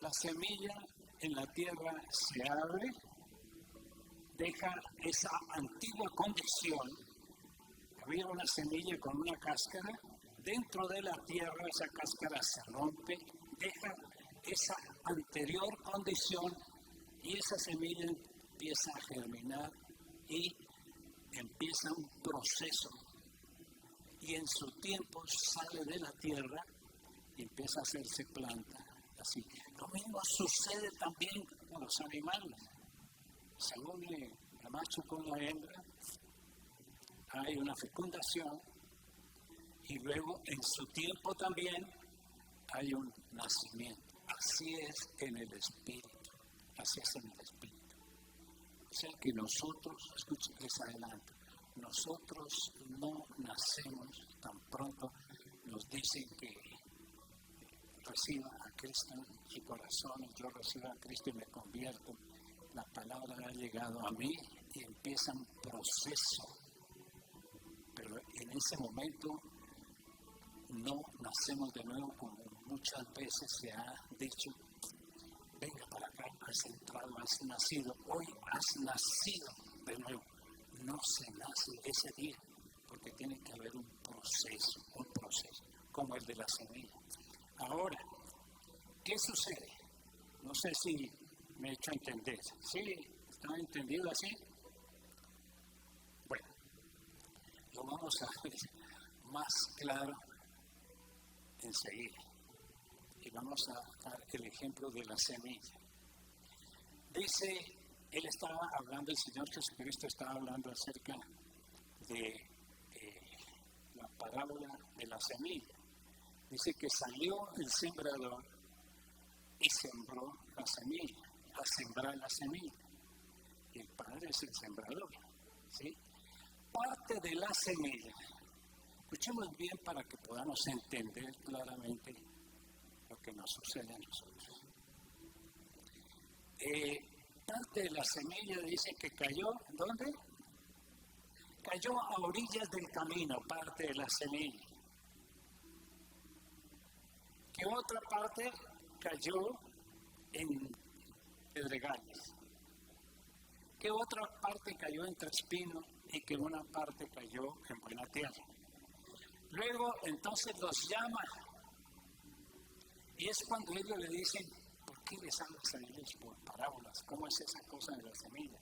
La semilla en la tierra se abre, deja esa antigua condición. Había una semilla con una cáscara, dentro de la tierra esa cáscara se rompe, deja esa anterior condición y esa semilla empieza a germinar y empieza un proceso. Y en su tiempo sale de la tierra y empieza a hacerse planta. Así. Lo mismo sucede también con los animales. Según el macho con la hembra, hay una fecundación y luego en su tiempo también hay un nacimiento. Así es en el espíritu. Así es en el espíritu. O sea que nosotros, escuchen, les adelanto, nosotros no nacemos tan pronto. Nos dicen que reciba a Cristo en su corazón, y yo recibo a Cristo y me convierto. La palabra ha llegado a mí y empieza un proceso. Pero en ese momento no nacemos de nuevo, como muchas veces se ha dicho. Venga para acá, has entrado, has nacido. Hoy has nacido de nuevo. No se nace ese día, porque tiene que haber un proceso, como el de la semilla. Ahora, ¿qué sucede? No sé si me he hecho entender. ¿Sí? ¿Está entendido así? Bueno, lo vamos a ver más claro enseguida. Y vamos a dar el ejemplo de la semilla. Dice, él estaba hablando, el Señor Jesucristo estaba hablando acerca de la parábola de la semilla. Dice que salió el sembrador y sembró la semilla, a sembrar la semilla. Y el Padre es el sembrador, ¿sí? Parte de la semilla, escuchemos bien para que podamos entender claramente lo que nos sucede a nosotros. Parte de la semilla dice que cayó, ¿dónde? Cayó a orillas del camino, parte de la semilla. Que otra parte cayó en pedregales. Que otra parte cayó entre espinos y que una parte cayó en buena tierra. Luego, entonces los llama. Y es cuando ellos le dicen, ¿por qué les hablas a ellos por parábolas? ¿Cómo es esa cosa de la semilla?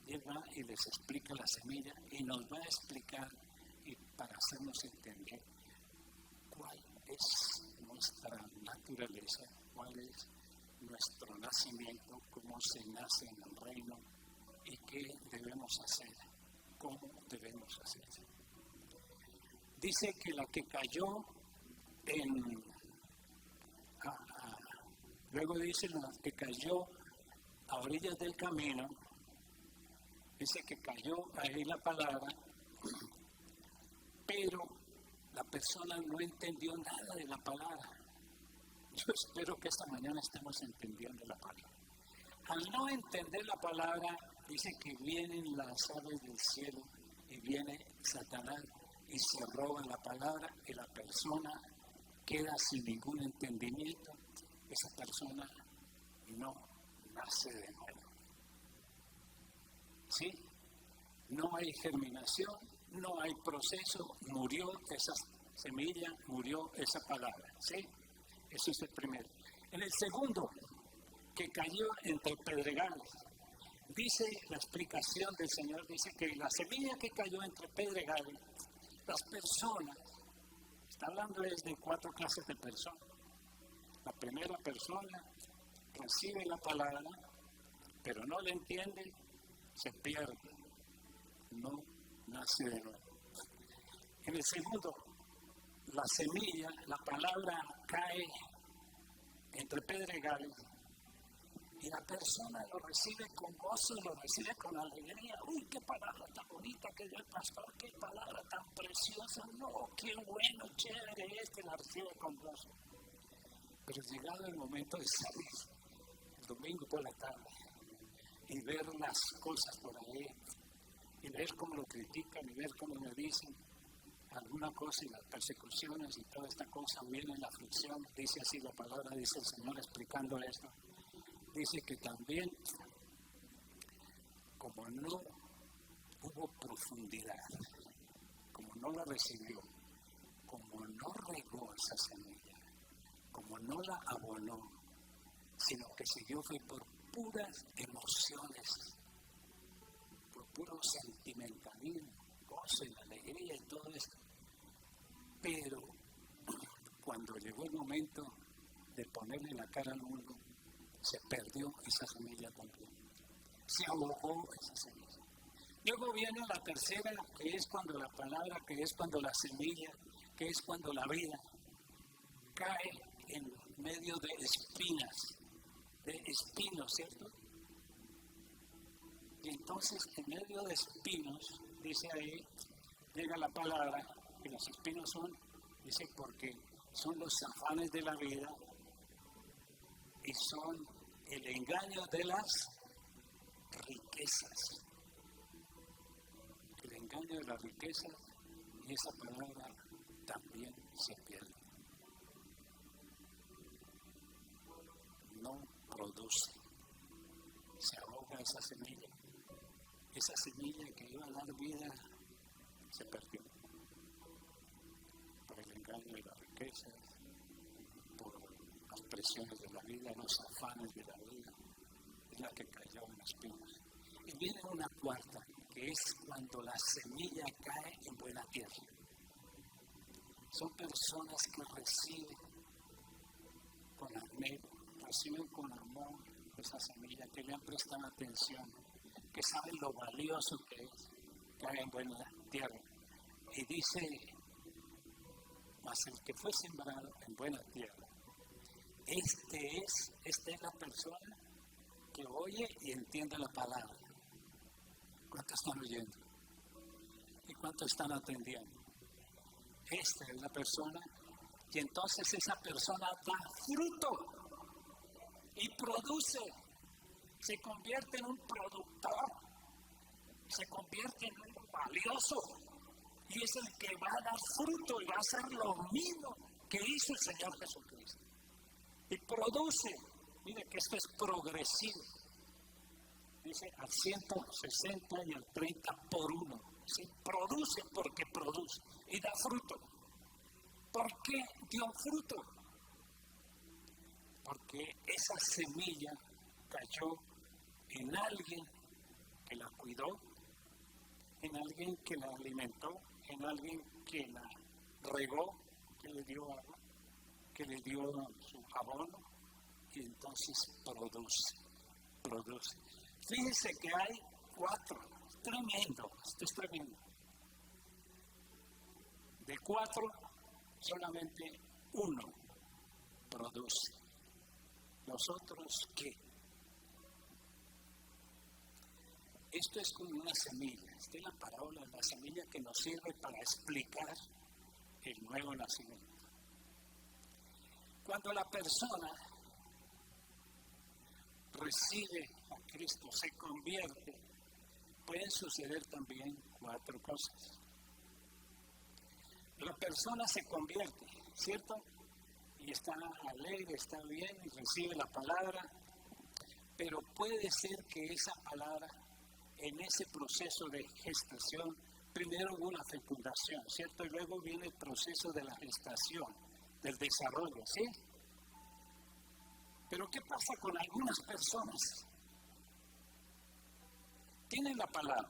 Y él va y les explica la semilla y nos va a explicar y para hacernos entender cuál es nuestra naturaleza, cuál es nuestro nacimiento, cómo se nace en el reino y qué debemos hacer, cómo debemos hacer. Dice que la que cayó luego dice la que cayó a orillas del camino, dice que cayó ahí la palabra, pero la persona no entendió nada de la palabra. Yo espero que esta mañana estemos entendiendo la palabra. Al no entender la palabra, dice que vienen las aves del cielo y viene Satanás y se roba la palabra y la persona queda sin ningún entendimiento. Esa persona no nace de nuevo. ¿Sí? No hay germinación, no hay proceso, murió esa semilla, murió esa palabra. ¿Sí? Eso es el primero. En el segundo, que cayó entre pedregales. Dice la explicación del Señor, dice que la semilla que cayó entre pedregales, las personas, está hablando es de 4 clases de personas. La primera persona recibe la palabra, pero no la entiende, se pierde, no nace de nuevo. En el segundo, la semilla, la palabra cae entre pedregales y la persona lo recibe con gozo, lo recibe con alegría. ¡Uy, qué palabra tan bonita que dio el pastor! ¡Qué palabra tan preciosa! ¡No, qué bueno, chévere este! La recibe con gozo. Pero llegado el momento de salir, el domingo por la tarde, y ver las cosas por ahí, y ver cómo lo critican, y ver cómo le dicen alguna cosa, y las persecuciones y toda esta cosa, viene la aflicción, dice así la palabra, dice el Señor explicando esto. Dice que también, como no hubo profundidad, como no la recibió, como no regó esa semilla, como no la abonó, sino que siguió fue por puras emociones, por puro sentimentalismo, gozo y alegría y todo esto. Pero cuando llegó el momento de ponerle la cara al mundo, se perdió esa semilla también. Se ahogó esa semilla. Luego viene la tercera, que es cuando la palabra, que es cuando la semilla, que es cuando la vida cae en medio de espinas, de espinos, ¿cierto? Y entonces en medio de espinos, dice ahí, llega la palabra, y los espinos son, dice, porque son los afanes de la vida, y son el engaño de las riquezas. El engaño de las riquezas, y esa palabra también se pierde. No produce. Se ahoga esa semilla. Esa semilla que iba a dar vida se perdió. Por el engaño de las riquezas, por las presiones de la vida, los afanes de la vida, es la que cayó en las espinas. Y viene una cuarta, que es cuando la semilla cae en buena tierra. Son personas que reciben con anhelo, reciben con amor esa semilla, que le han prestado atención, que saben lo valioso que es, cae en buena tierra. Y dice, mas el que fue sembrado en buena tierra, esta es la persona que oye y entiende la palabra. ¿Cuántos están oyendo? ¿Y cuántos están atendiendo? Esta es la persona, y entonces esa persona da fruto y produce, se convierte en un productor, se convierte en un valioso, y es el que va a dar fruto y va a hacer lo mismo que hizo el Señor Jesucristo. Y produce, mire que esto es progresivo, dice al 160 y al 30 por uno. ¿Sí? Produce porque produce y da fruto. ¿Por qué dio fruto? Porque esa semilla cayó en alguien que la cuidó, en alguien que la alimentó, en alguien que la regó, que le dio agua, que le dio su abono, y entonces produce. Fíjense que hay 4, tremendo, esto es tremendo. De 4, solamente 1 produce. ¿Los otros qué? Esto es como una semilla. Esta es la parábola de la semilla que nos sirve para explicar el nuevo nacimiento. Cuando la persona recibe a Cristo, se convierte, pueden suceder también 4 cosas. La persona se convierte, ¿cierto? Y está alegre, está bien, y recibe la palabra, pero puede ser que esa palabra, en ese proceso de gestación, primero hubo una fecundación, ¿cierto? Y luego viene el proceso de la gestación, del desarrollo, ¿sí? Pero ¿qué pasa con algunas personas? Tienen la palabra,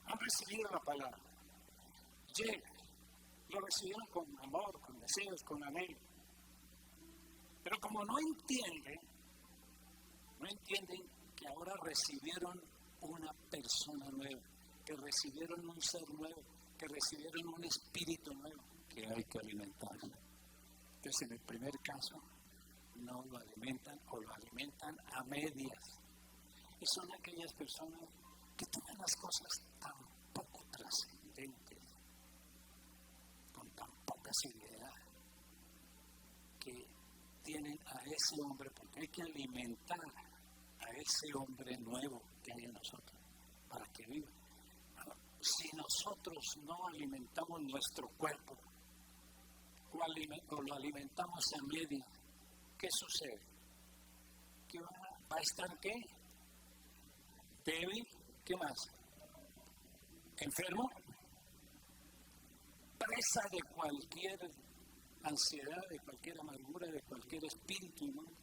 han recibido la palabra, llega, lo recibieron con amor, con deseos, con anhelo. Pero como no entienden que ahora recibieron una persona nueva, que recibieron un ser nuevo, que recibieron un espíritu nuevo, que hay que alimentar. Entonces, en el primer caso, no lo alimentan o lo alimentan a medias. Y son aquellas personas que toman las cosas tan poco trascendentes, con tan poca seriedad, que tienen a ese hombre, porque hay que alimentar a ese hombre nuevo que hay en nosotros, para que viva. Si nosotros no alimentamos nuestro cuerpo, o lo alimentamos a media, ¿qué sucede? ¿Que va a estar qué? Débil, ¿qué más? Enfermo, presa de cualquier ansiedad, de cualquier amargura, de cualquier espíritu inmundo.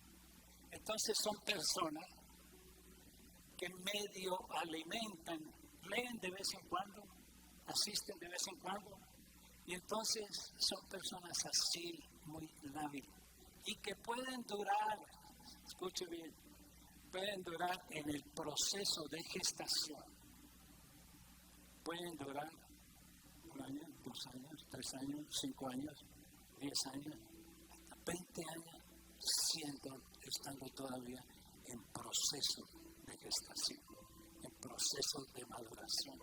Entonces son personas que medio alimentan, leen de vez en cuando, asisten de vez en cuando, y entonces son personas así, muy lábiles, y que pueden durar, escuche bien, pueden durar en el proceso de gestación, pueden durar 1 año, 2 años, 3 años, 5 años, 10 años, hasta 20 años, estando todavía en proceso de gestación, en proceso de maduración.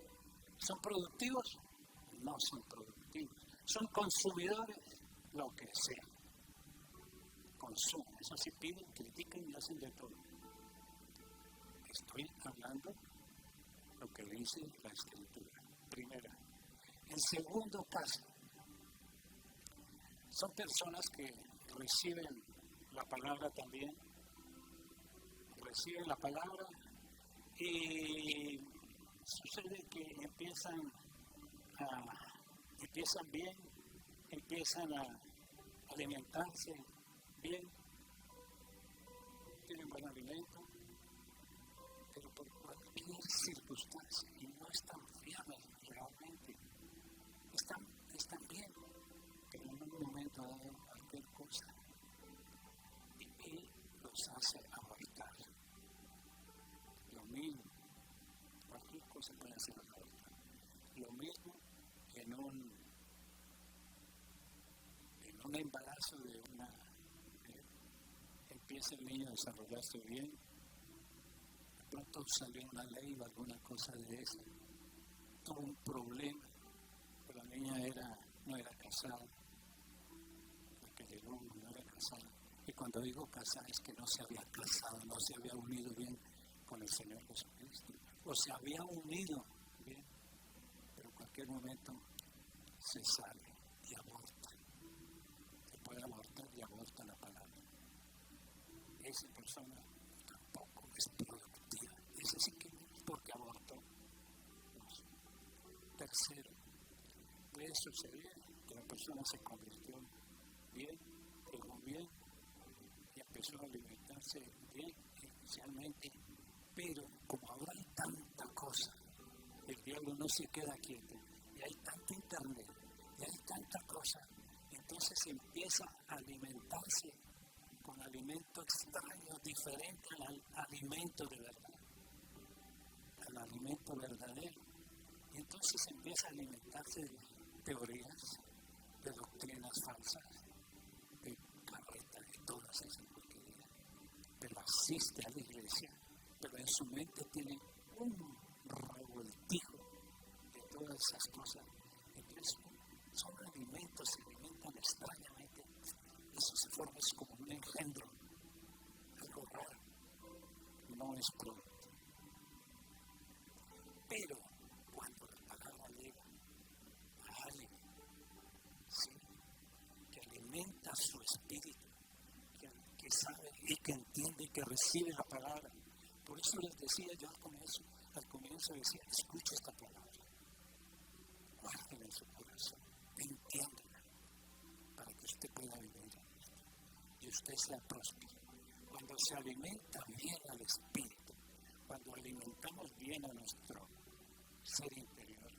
¿Son productivos? No son productivos. ¿Son consumidores? Lo que sea. Consumen. Eso sí, piden, critican y hacen de todo. Estoy hablando lo que dice la Escritura. Primera. En segundo caso, son personas que reciben la palabra también, reciben la palabra y sucede que empiezan bien, empiezan a alimentarse bien, tienen buen alimento, pero por cualquier circunstancia, y no están fiables realmente, están bien, pero en un momento dado cualquier cosa y los hace abortar. Lo mismo, cualquier cosa puede hacer abortar. Lo mismo en un embarazo empieza el niño a desarrollarse bien, de pronto salió una ley o alguna cosa de eso, tuvo un problema, pero la niña no era casada, la que llegó no era casada, y cuando digo casada es que no se había casado, no se había unido bien con el Señor Jesucristo, o se había unido bien, pero en cualquier momento se sale y aborta. Se puede abortar y aborta la palabra. Esa persona tampoco es productiva. Es así que porque abortó. Tercero, puede suceder que la persona se convirtió bien, llegó bien y empezó a alimentarse bien inicialmente, pero como ahora hay tanta cosa, el diablo no se queda quieto y hay tanto internet y hay tanta cosa, entonces empieza a alimentarse con alimento extraño, diferente al alimento de verdad, al alimento verdadero. Y entonces empieza a alimentarse de teorías, de doctrinas falsas, de carretas, de todas esas porquerías. Pero asiste a la iglesia, pero en su mente tiene un revoltijo de todas esas cosas. Entonces son alimentos, se alimentan extrañamente. Eso se forma como un engendro, algo raro, no es pronto. Pero cuando la palabra llega a alguien, ¿sí?, que alimenta su espíritu, que sabe y que entiende y que recibe la palabra. Por eso les decía yo al comienzo decía, escuche esta palabra, guárdela en su corazón, entiéndela, para que usted pueda vivir y usted sea próspero. Cuando se alimenta bien al espíritu, cuando alimentamos bien a nuestro ser interior,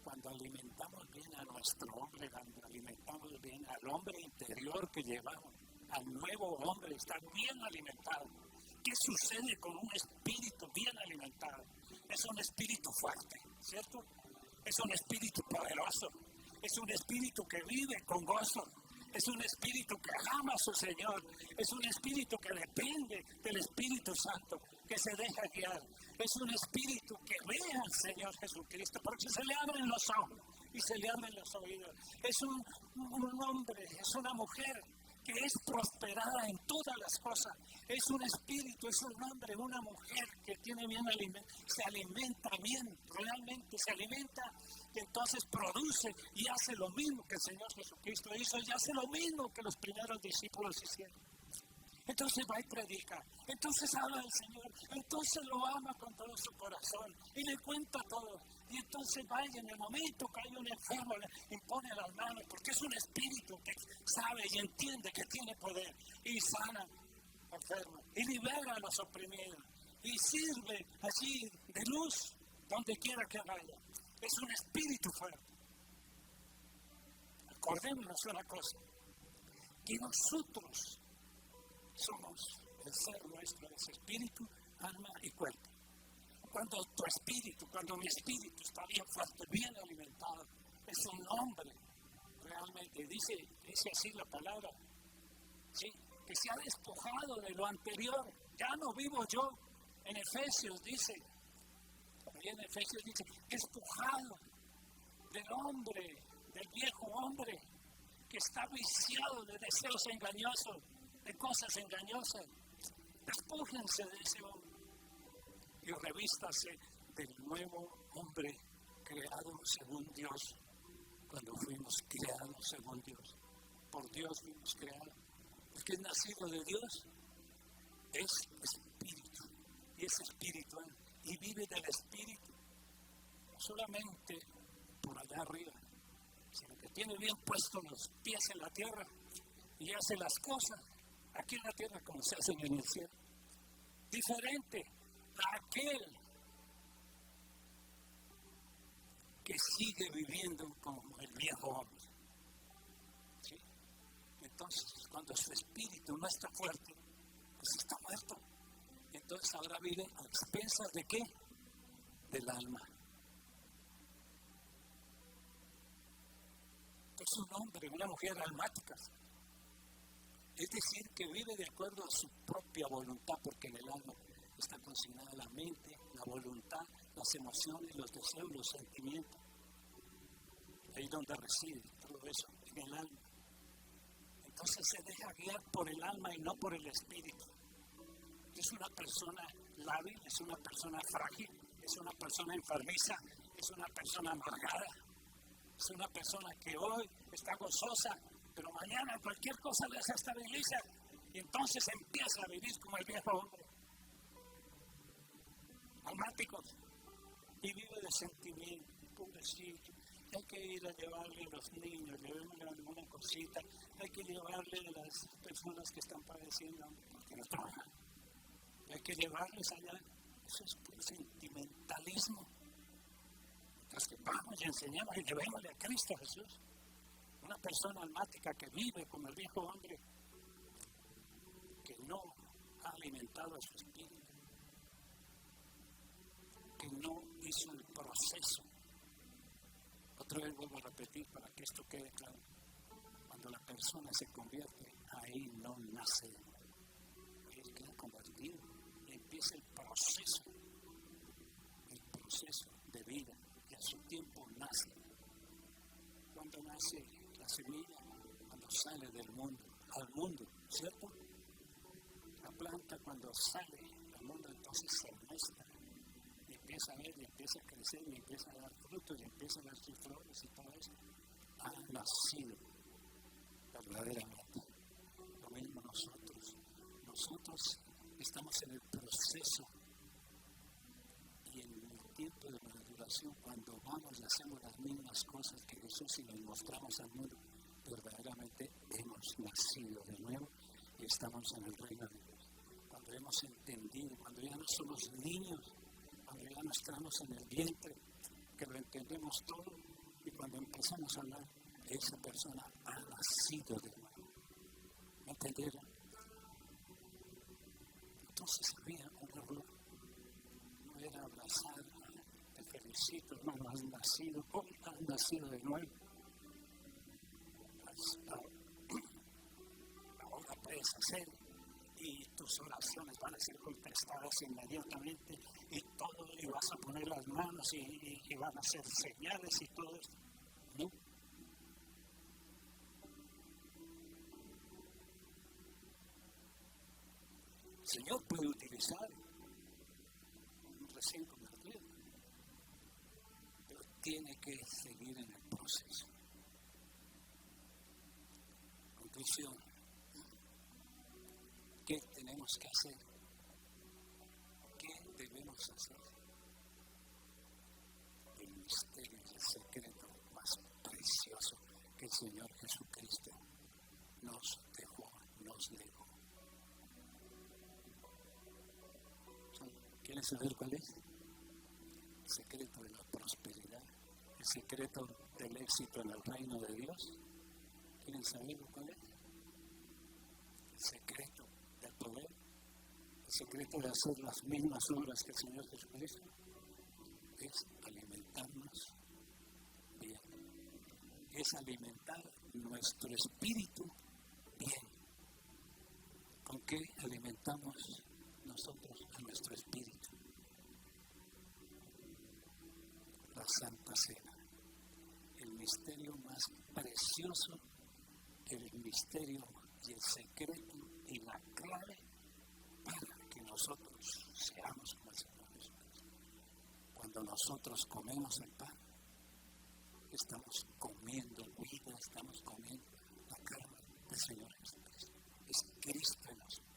cuando alimentamos bien a nuestro hombre, cuando alimentamos bien al hombre interior que llevamos, al nuevo hombre, está bien alimentado. ¿Qué sucede con un espíritu bien alimentado? Es un espíritu fuerte, ¿cierto? Es un espíritu poderoso, es un espíritu que vive con gozo, es un espíritu que ama a su Señor, es un espíritu que depende del Espíritu Santo, que se deja guiar, es un espíritu que ve al Señor Jesucristo, porque se le abren los ojos y se le abren los oídos. Es un hombre, es una mujer que es prosperada en todas las cosas. Es un espíritu, es un hombre, una mujer que tiene bien alimento, se alimenta bien, realmente se alimenta y entonces produce y hace lo mismo que el Señor Jesucristo hizo y hace lo mismo que los primeros discípulos hicieron. Entonces va y predica, entonces habla del Señor, entonces lo ama con todo su corazón y le cuenta todo. Y entonces va y en el momento que hay un enfermo le impone las manos, porque es un espíritu que sabe y entiende que tiene poder y sana enfermos y libera a los oprimidos y sirve allí de luz donde quiera que vaya. Es un espíritu fuerte. Acordémonos una cosa, que nosotros somos, el ser nuestro es espíritu, alma y cuerpo. Cuando tu espíritu, cuando mi espíritu está bien fuerte, bien alimentado, es un hombre, realmente, dice así la palabra, ¿sí?, que se ha despojado de lo anterior, ya no vivo yo. En Efesios dice, despojado del hombre, del viejo hombre, que está viciado de deseos engañosos, de cosas engañosas. Despójense de ese hombre y revístase del nuevo hombre creado según Dios, cuando fuimos creados según Dios. Por Dios fuimos creados. El que es nacido de Dios es espíritu y es espiritual y vive del espíritu, no solamente por allá arriba, sino que tiene bien puestos los pies en la tierra y hace las cosas aquí en la tierra como se hacen en el cielo. Diferente a aquel que sigue viviendo como el viejo hombre. ¿Sí? Entonces, cuando su espíritu no está fuerte, pues está muerto. Entonces ahora vive a expensas ¿de qué? Del alma. Es un hombre, una mujer almáticas. Es decir, que vive de acuerdo a su propia voluntad, porque en el alma está consignada la mente, la voluntad, las emociones, los deseos, los sentimientos. Ahí donde reside todo eso, en el alma. Entonces se deja guiar por el alma y no por el espíritu. Es una persona lábil, es una persona frágil, es una persona enfermiza, es una persona amargada, es una persona que hoy está gozosa, pero mañana cualquier cosa les estabiliza y entonces empieza a vivir como el viejo hombre. Almáticos, y vive de sentimiento, pobrecito. Hay que ir a llevarle a los niños, llevémosle alguna cosita, hay que llevarle a las personas que están padeciendo porque no trabajan. Hay que llevarles allá. Eso es puro sentimentalismo. Entonces que vamos y enseñamos y llevémosle a Cristo Jesús. Una persona almática que vive como el viejo hombre, que no ha alimentado a su espíritu, que no hizo el proceso. Otra vez vuelvo a repetir para que esto quede claro. Cuando la persona se convierte, ahí no nace. Él queda convertido. Empieza el proceso de vida, que a su tiempo nace. Cuando nace la semilla, cuando sale del mundo, al mundo, ¿cierto? La planta cuando sale al mundo entonces se muestra y empieza a ver y empieza a crecer y empieza a dar frutos y empieza a dar sus flores y todo eso. Ha nacido verdaderamente. Lo mismo nosotros. Nosotros estamos en el proceso y en el tiempo de maduración, cuando vamos y hacemos las mismas cosas que Jesús y nos mostramos al mundo, verdaderamente hemos nacido de nuevo y estamos en el reino de Dios. Cuando hemos entendido, cuando ya no somos niños, cuando ya no estamos en el vientre, que lo entendemos todo, y cuando empezamos a hablar, esa persona ha nacido de nuevo. ¿Me entendieron? Entonces había un error. No era abrazar, te felicito, hermano, has nacido, ¿cómo has nacido de nuevo? Ahora puedes hacer y tus oraciones van a ser contestadas inmediatamente y todo, y vas a poner las manos y van a hacer señales y todo esto. ¿No? El Señor puede utilizar un recién convertido, pero tiene que seguir en el proceso. Conclusión. ¿Qué tenemos que hacer? ¿Qué debemos hacer? El misterio y el secreto más precioso que el Señor Jesucristo nos dejó, nos legó. ¿Quieren saber cuál es? El secreto de la prosperidad, el secreto del éxito en el reino de Dios. ¿Quieren saber cuál es? El secreto del poder, el secreto de hacer las mismas obras que el Señor Jesucristo, es alimentarnos bien. Es alimentar nuestro espíritu bien. ¿Con qué alimentamos nosotros a nuestro espíritu? La Santa Cena, el misterio más precioso, el misterio y el secreto y la clave para que nosotros seamos como el Señor Jesucristo. Cuando nosotros comemos el pan, estamos comiendo vida, estamos comiendo la carne del Señor Jesucristo. Es Cristo en nosotros.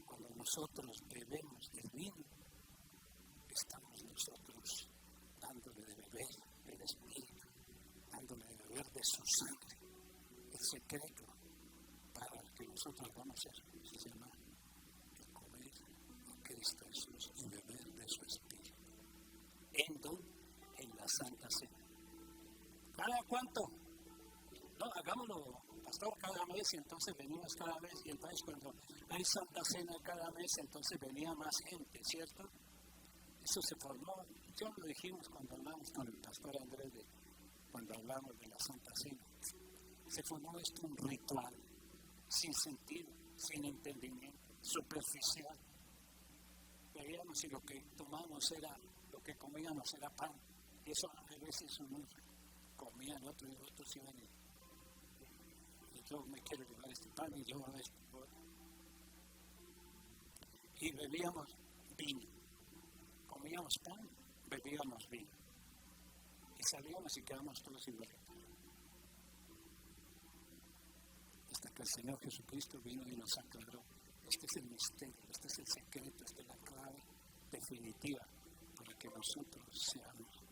Cuando nosotros bebemos del vino, estamos nosotros dándole de beber del Espíritu, dándole de beber de su sangre. El secreto para que nosotros vamos a hacer se llama el comer a Cristo Jesús y beber de su Espíritu. En la Santa Cena. ¿Cada cuánto? No, hagámoslo, pastor, cada mes, y entonces venimos cada mes, y entonces cuando hay Santa Cena cada mes, entonces venía más gente, ¿cierto? Eso se formó, ya lo dijimos cuando hablamos con el pastor Andrés, cuando hablamos de la Santa Cena. Se formó esto un ritual, sin sentido, sin entendimiento, superficial. Veíamos y lo que tomamos era, lo que comíamos era pan. Y eso a veces unos comían, otros iban y yo me quiero llevar este pan y yo a este otro. Y bebíamos vino. Comíamos pan, bebíamos vino. Y salíamos y quedamos todos iguales. Hasta que el Señor Jesucristo vino y nos aclaró. Este es el misterio, este es el secreto, esta es la clave definitiva para que nosotros seamos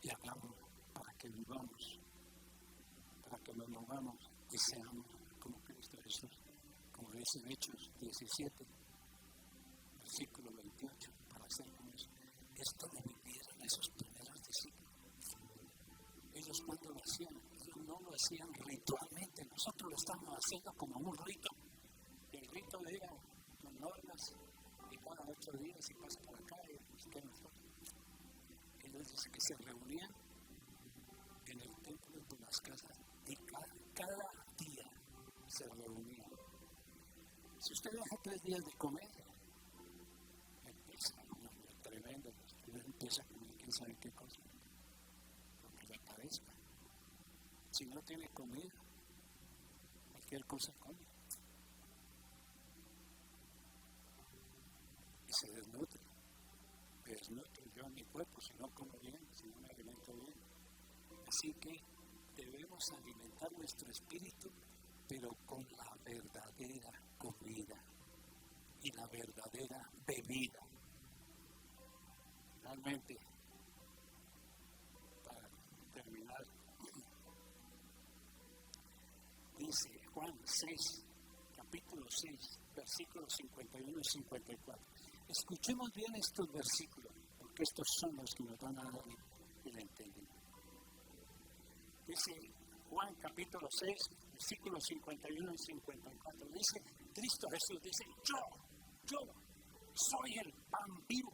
y hagamos, para que vivamos, para que nos movamos y seamos como Cristo Jesús, como dice en Hechos 17, versículo 28, para ser como eso. Esto lo vivieron esos primeros discípulos. Ellos cuando lo hacían, ellos no lo hacían ritualmente, nosotros lo estamos haciendo como un rito. Y el rito era con normas y cada 8 días y pasa por acá y pues qué mejor. Ellos dicen que se reunían en el templo de las casas y cada día se reunían. Si usted deja 3 días de comer, empieza como tremendo, empieza a comer quién sabe qué cosa, porque le aparezca. Si no tiene comida, cualquier cosa come. yo en mi cuerpo si no como bien, si no me alimento bien. Así que debemos alimentar nuestro espíritu, pero con la verdadera comida y la verdadera bebida. Realmente, para terminar, dice Juan 6, capítulo 6, versículos 51 y 54. Escuchemos bien estos versículos, porque estos son los que nos van a dar el entendimiento. Dice Juan capítulo 6, versículos 51 y 54. Dice, Cristo Jesús dice, yo soy el pan vivo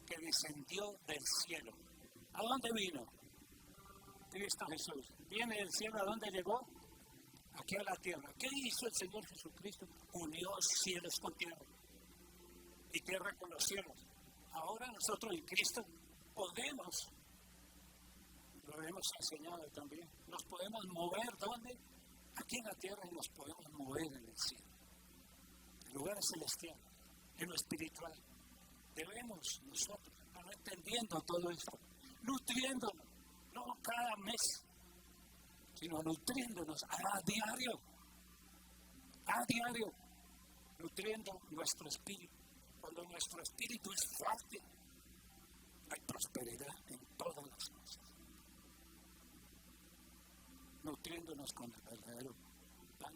que descendió del cielo. ¿A dónde vino? Cristo Jesús. ¿Viene del cielo? ¿A dónde llegó? Aquí a la tierra. ¿Qué hizo el Señor Jesucristo? Unió cielos con tierra y tierra con los cielos. Ahora nosotros en Cristo podemos, lo hemos enseñado también, nos podemos mover, ¿dónde? Aquí en la tierra y nos podemos mover en el cielo, en lugares celestiales, en lo espiritual. Debemos nosotros, no entendiendo todo esto, nutriéndonos, no cada mes, sino nutriéndonos a diario, nutriendo nuestro espíritu. Cuando nuestro espíritu es fuerte, hay prosperidad en todas las cosas. Nutriéndonos con el verdadero pan.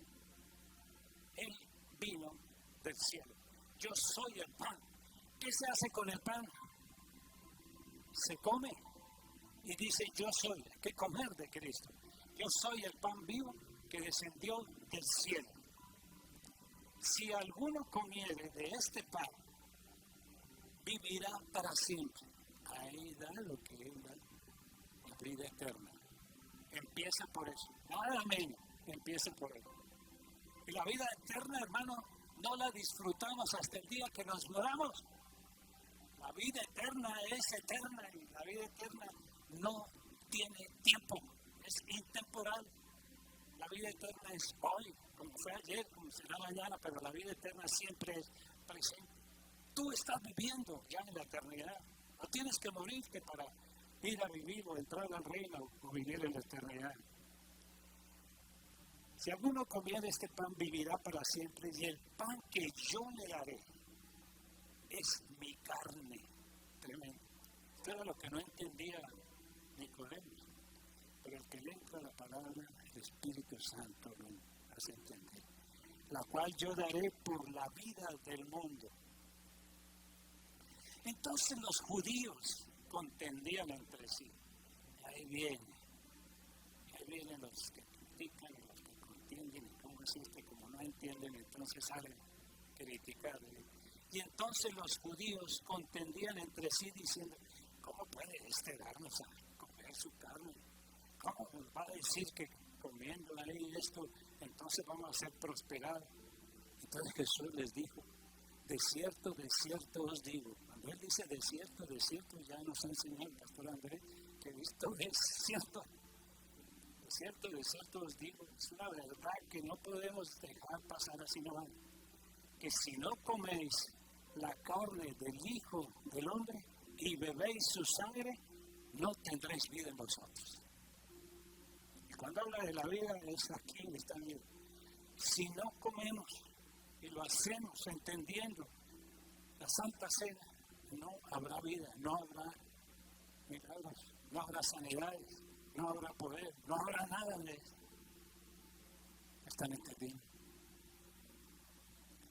Él vino del cielo. Yo soy el pan. ¿Qué se hace con el pan? Se come. Y dice, yo soy. Hay que comer de Cristo. Yo soy el pan vivo que descendió del cielo. Si alguno comiere de este pan, vivirá para siempre. Ahí da lo que él da, la vida eterna. Empieza por eso. Nada menos. Empieza por eso. Y la vida eterna, hermano, no la disfrutamos hasta el día que nos moramos. La vida eterna es eterna y la vida eterna no tiene tiempo. Es intemporal. La vida eterna es hoy, como fue ayer, como será mañana, pero la vida eterna siempre es presente. Tú estás viviendo ya en la eternidad. No tienes que morirte para ir a vivir o entrar al reino o vivir en la eternidad. Si alguno comiera este pan, vivirá para siempre, y el pan que yo le daré es mi carne. Tremendo. Esto era lo que no entendía Nicodemo. Pero el que le entra la palabra, el Espíritu Santo lo hace entender. La cual yo daré por la vida del mundo. Entonces los judíos contendían entre sí. Ahí vienen los que critican y los que contienden. Y como es como no entienden, entonces salen a criticar. Y entonces los judíos contendían entre sí diciendo, ¿cómo puede darnos a comer su carne? ¿Cómo nos va a decir que comiendo ahí esto, entonces vamos a ser prosperados? Entonces Jesús les dijo, de cierto os digo. Cuando Él dice de cierto, ya nos enseñó el pastor Andrés que esto es cierto. De cierto os digo, es una verdad que no podemos dejar pasar así nomás. Que si no coméis la carne del Hijo del Hombre y bebéis su sangre, no tendréis vida en vosotros. Y cuando habla de la vida, es aquí, está bien. Si no comemos y lo hacemos entendiendo la Santa Cena, no habrá vida, no habrá milagros, no habrá sanidades, no habrá poder, no habrá nada de eso. ¿Están entendiendo?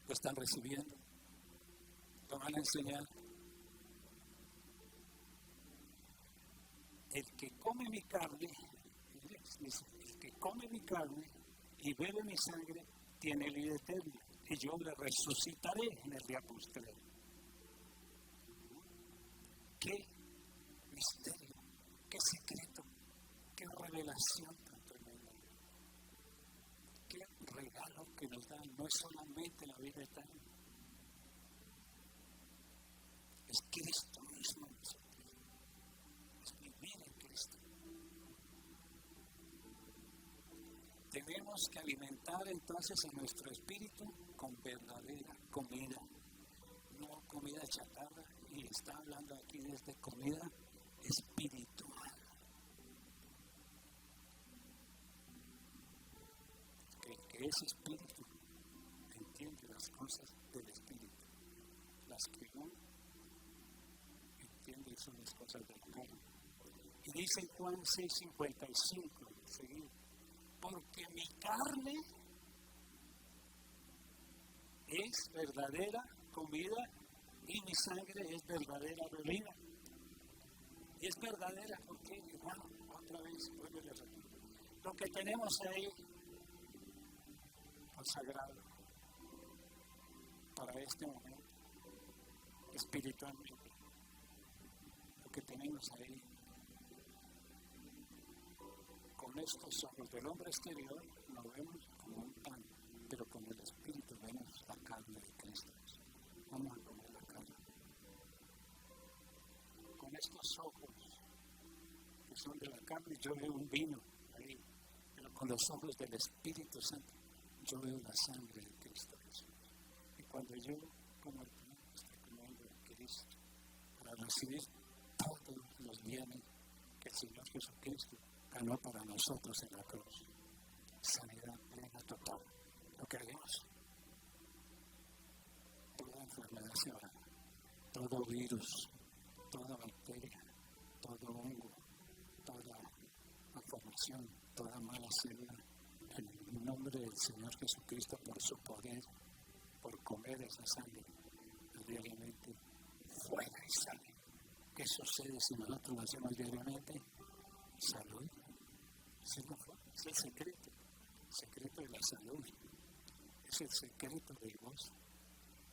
¿Lo están recibiendo? ¿Lo van a enseñar? El que come mi carne, el que come mi carne y bebe mi sangre, tiene vida eterna, y yo le resucitaré en el día postrero. Qué misterio, qué secreto, qué revelación tan tremenda. Qué regalo que nos dan, no es solamente la vida eterna, es Cristo mismo en nosotros, es vivir en Cristo. Tenemos que alimentar entonces a nuestro espíritu con verdadera comida, no comida chatarra y está hablando aquí desde comida espiritual. Que ese espíritu entiende las cosas del espíritu. Las que no entiende son las cosas del carne. Y dice en Juan 6:55, seguir, porque mi carne es verdadera comida y mi sangre es verdadera bebida. Y es verdadera porque, hermano, otra vez, vuelvo a repetir, lo que tenemos ahí consagrado para este momento, espiritualmente, lo que tenemos ahí, con estos ojos del hombre exterior, lo vemos como un pan, pero con el espíritu vemos la carne de Cristo. Vamos a comer la carne. Con estos ojos que son de la carne, yo veo un vino ahí, pero con los ojos del Espíritu Santo, yo veo la sangre de Cristo Jesús. Y cuando yo como el pan, estoy comiendo de Cristo, para recibir todos los bienes que el Señor Jesucristo ganó para nosotros en la cruz. Sanidad plena, total. ¿Lo creemos? Toda enfermedad se va, todo virus, toda bacteria, todo hongo, toda malformación, toda mala célula, en el nombre del Señor Jesucristo, por su poder, por comer esa sangre diariamente, fuera y sale. ¿Qué sucede si nosotros lo hacemos diariamente? Salud. Es el secreto de la salud, es el secreto del gozo,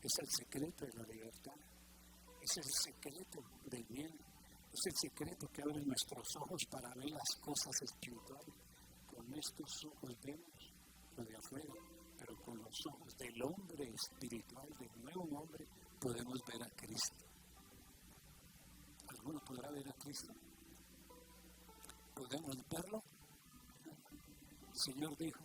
es el secreto de la libertad, es el secreto del bien, es el secreto que abre nuestros ojos para ver las cosas espirituales. Con estos ojos vemos lo de afuera, pero con los ojos del hombre espiritual, del nuevo hombre, podemos ver a Cristo. ¿Alguno podrá ver a Cristo? ¿Podemos verlo? El Señor dijo,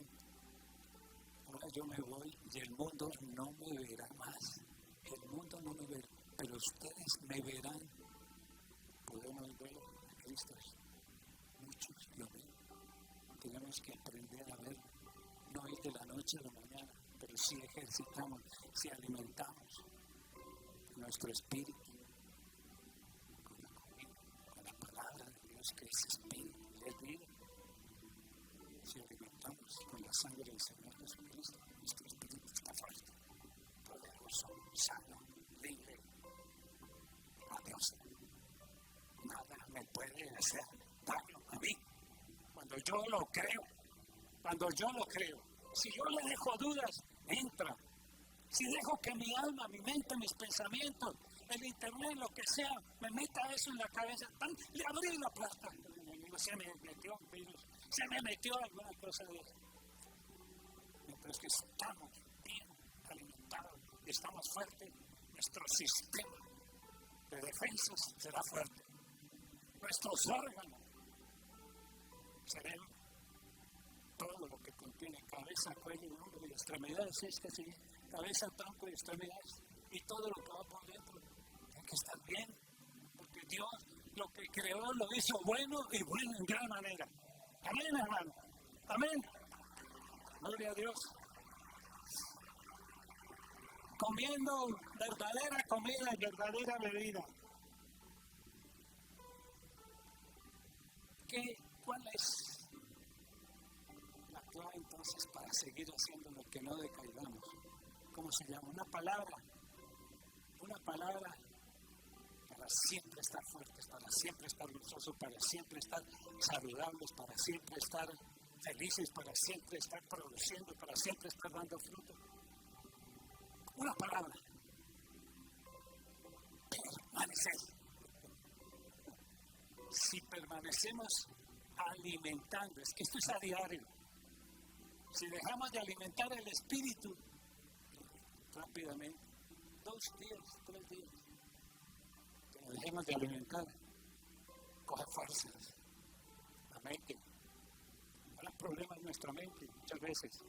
ahora yo me voy y el mundo no me verá más. El mundo no me verá, pero ustedes me verán. Podemos ver a Cristo. Muchos lo ven. Tenemos que aprender a ver, no es de la noche a la mañana, pero sí ejercitamos, sí alimentamos nuestro espíritu con la comida, con la palabra de Dios que es espíritu, es vida. Si alimentamos con la sangre del Señor Jesucristo, nuestro espíritu está fuerte, poderoso, sano, libre. A Dios, nada me puede hacer daño a mí. Cuando yo lo creo, si yo le dejo dudas, entra. Si dejo que mi alma, mi mente, mis pensamientos, el internet, lo que sea, me meta eso en la cabeza, le abrí la puerta. Se me metió un virus, se me metió alguna cosa de eso. Mientras que estamos bien alimentados, estamos fuertes, nuestro sistema de defensas será fuerte. Nuestros órganos, cerebro, todo lo que contiene cabeza, cuello, hombro y extremidades, es que sí, cabeza, tronco y extremidades, y todo lo que va por dentro, tiene que estar bien, porque Dios lo que creó lo hizo bueno y bueno en gran manera. Amén, hermano. Amén. Gloria a Dios. Comiendo verdadera comida y verdadera bebida. ¿Cuál es la clave entonces para seguir haciendo lo que no decaigamos? ¿Cómo se llama? Una palabra para siempre estar fuertes, para siempre estar gozosos, para siempre estar saludables, para siempre estar felices, para siempre estar produciendo, para siempre estar dando fruto. Una palabra. Permanecer. Si permanecemos alimentando, es que esto es a diario. Si dejamos de alimentar el espíritu, rápidamente, 2 días, 3 días, que lo dejemos de alimentar, coge fuerzas. La mente. El problema es nuestra mente, muchas veces.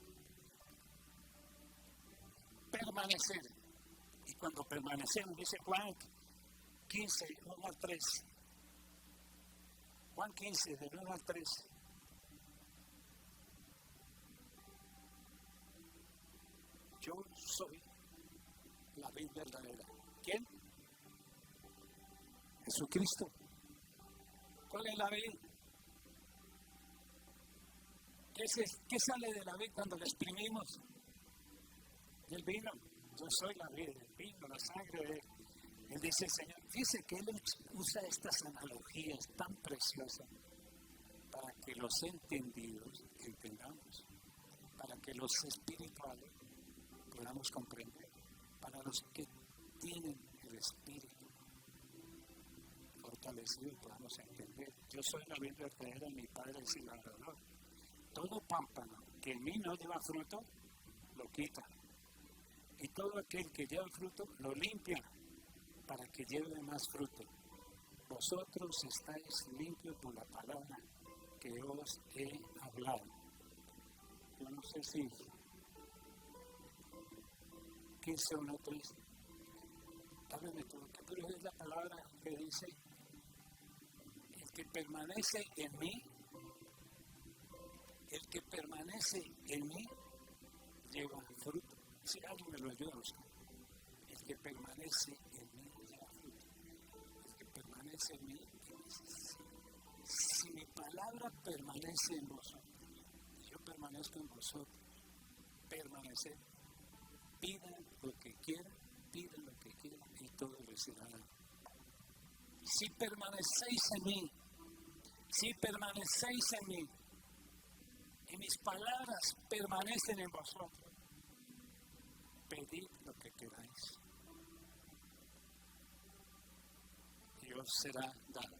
Permanecer. Y cuando permanecemos, dice Juan, 15, 1 al 3. Juan 15, del 1 al 3. Yo soy la vid verdadera. ¿Quién? Jesucristo. ¿Cuál es la vid? ¿Qué sale de la vid cuando la exprimimos? Del vino. Yo soy la vid, el vino, la sangre de él. Él dice, Señor, fíjese que él usa estas analogías tan preciosas para que los entendidos entendamos, para que los espirituales podamos comprender, para los que tienen el espíritu fortalecido podamos entender. Yo soy la vid verdadera y mi Padre es el labrador. Todo pámpano que en mí no lleva fruto, lo quita. Y todo aquel que lleva fruto, lo limpia para que lleve más fruto. Vosotros estáis limpios por la palabra que os he hablado. Yo no sé si 15 o 3. Háblame tú, pero es la palabra que dice, el que permanece en mí, lleva fruto. Si alguien me lo ayuda a buscar. El que permanece en mí lleva fruto. El que permanece en mí, si mi palabra permanece en vosotros, yo permanezco en vosotros, permanecer, pidan lo que quieran y todo les será dado. Si permanecéis en mí, y mis palabras permanecen en vosotros, pedid lo que queráis y os será dado.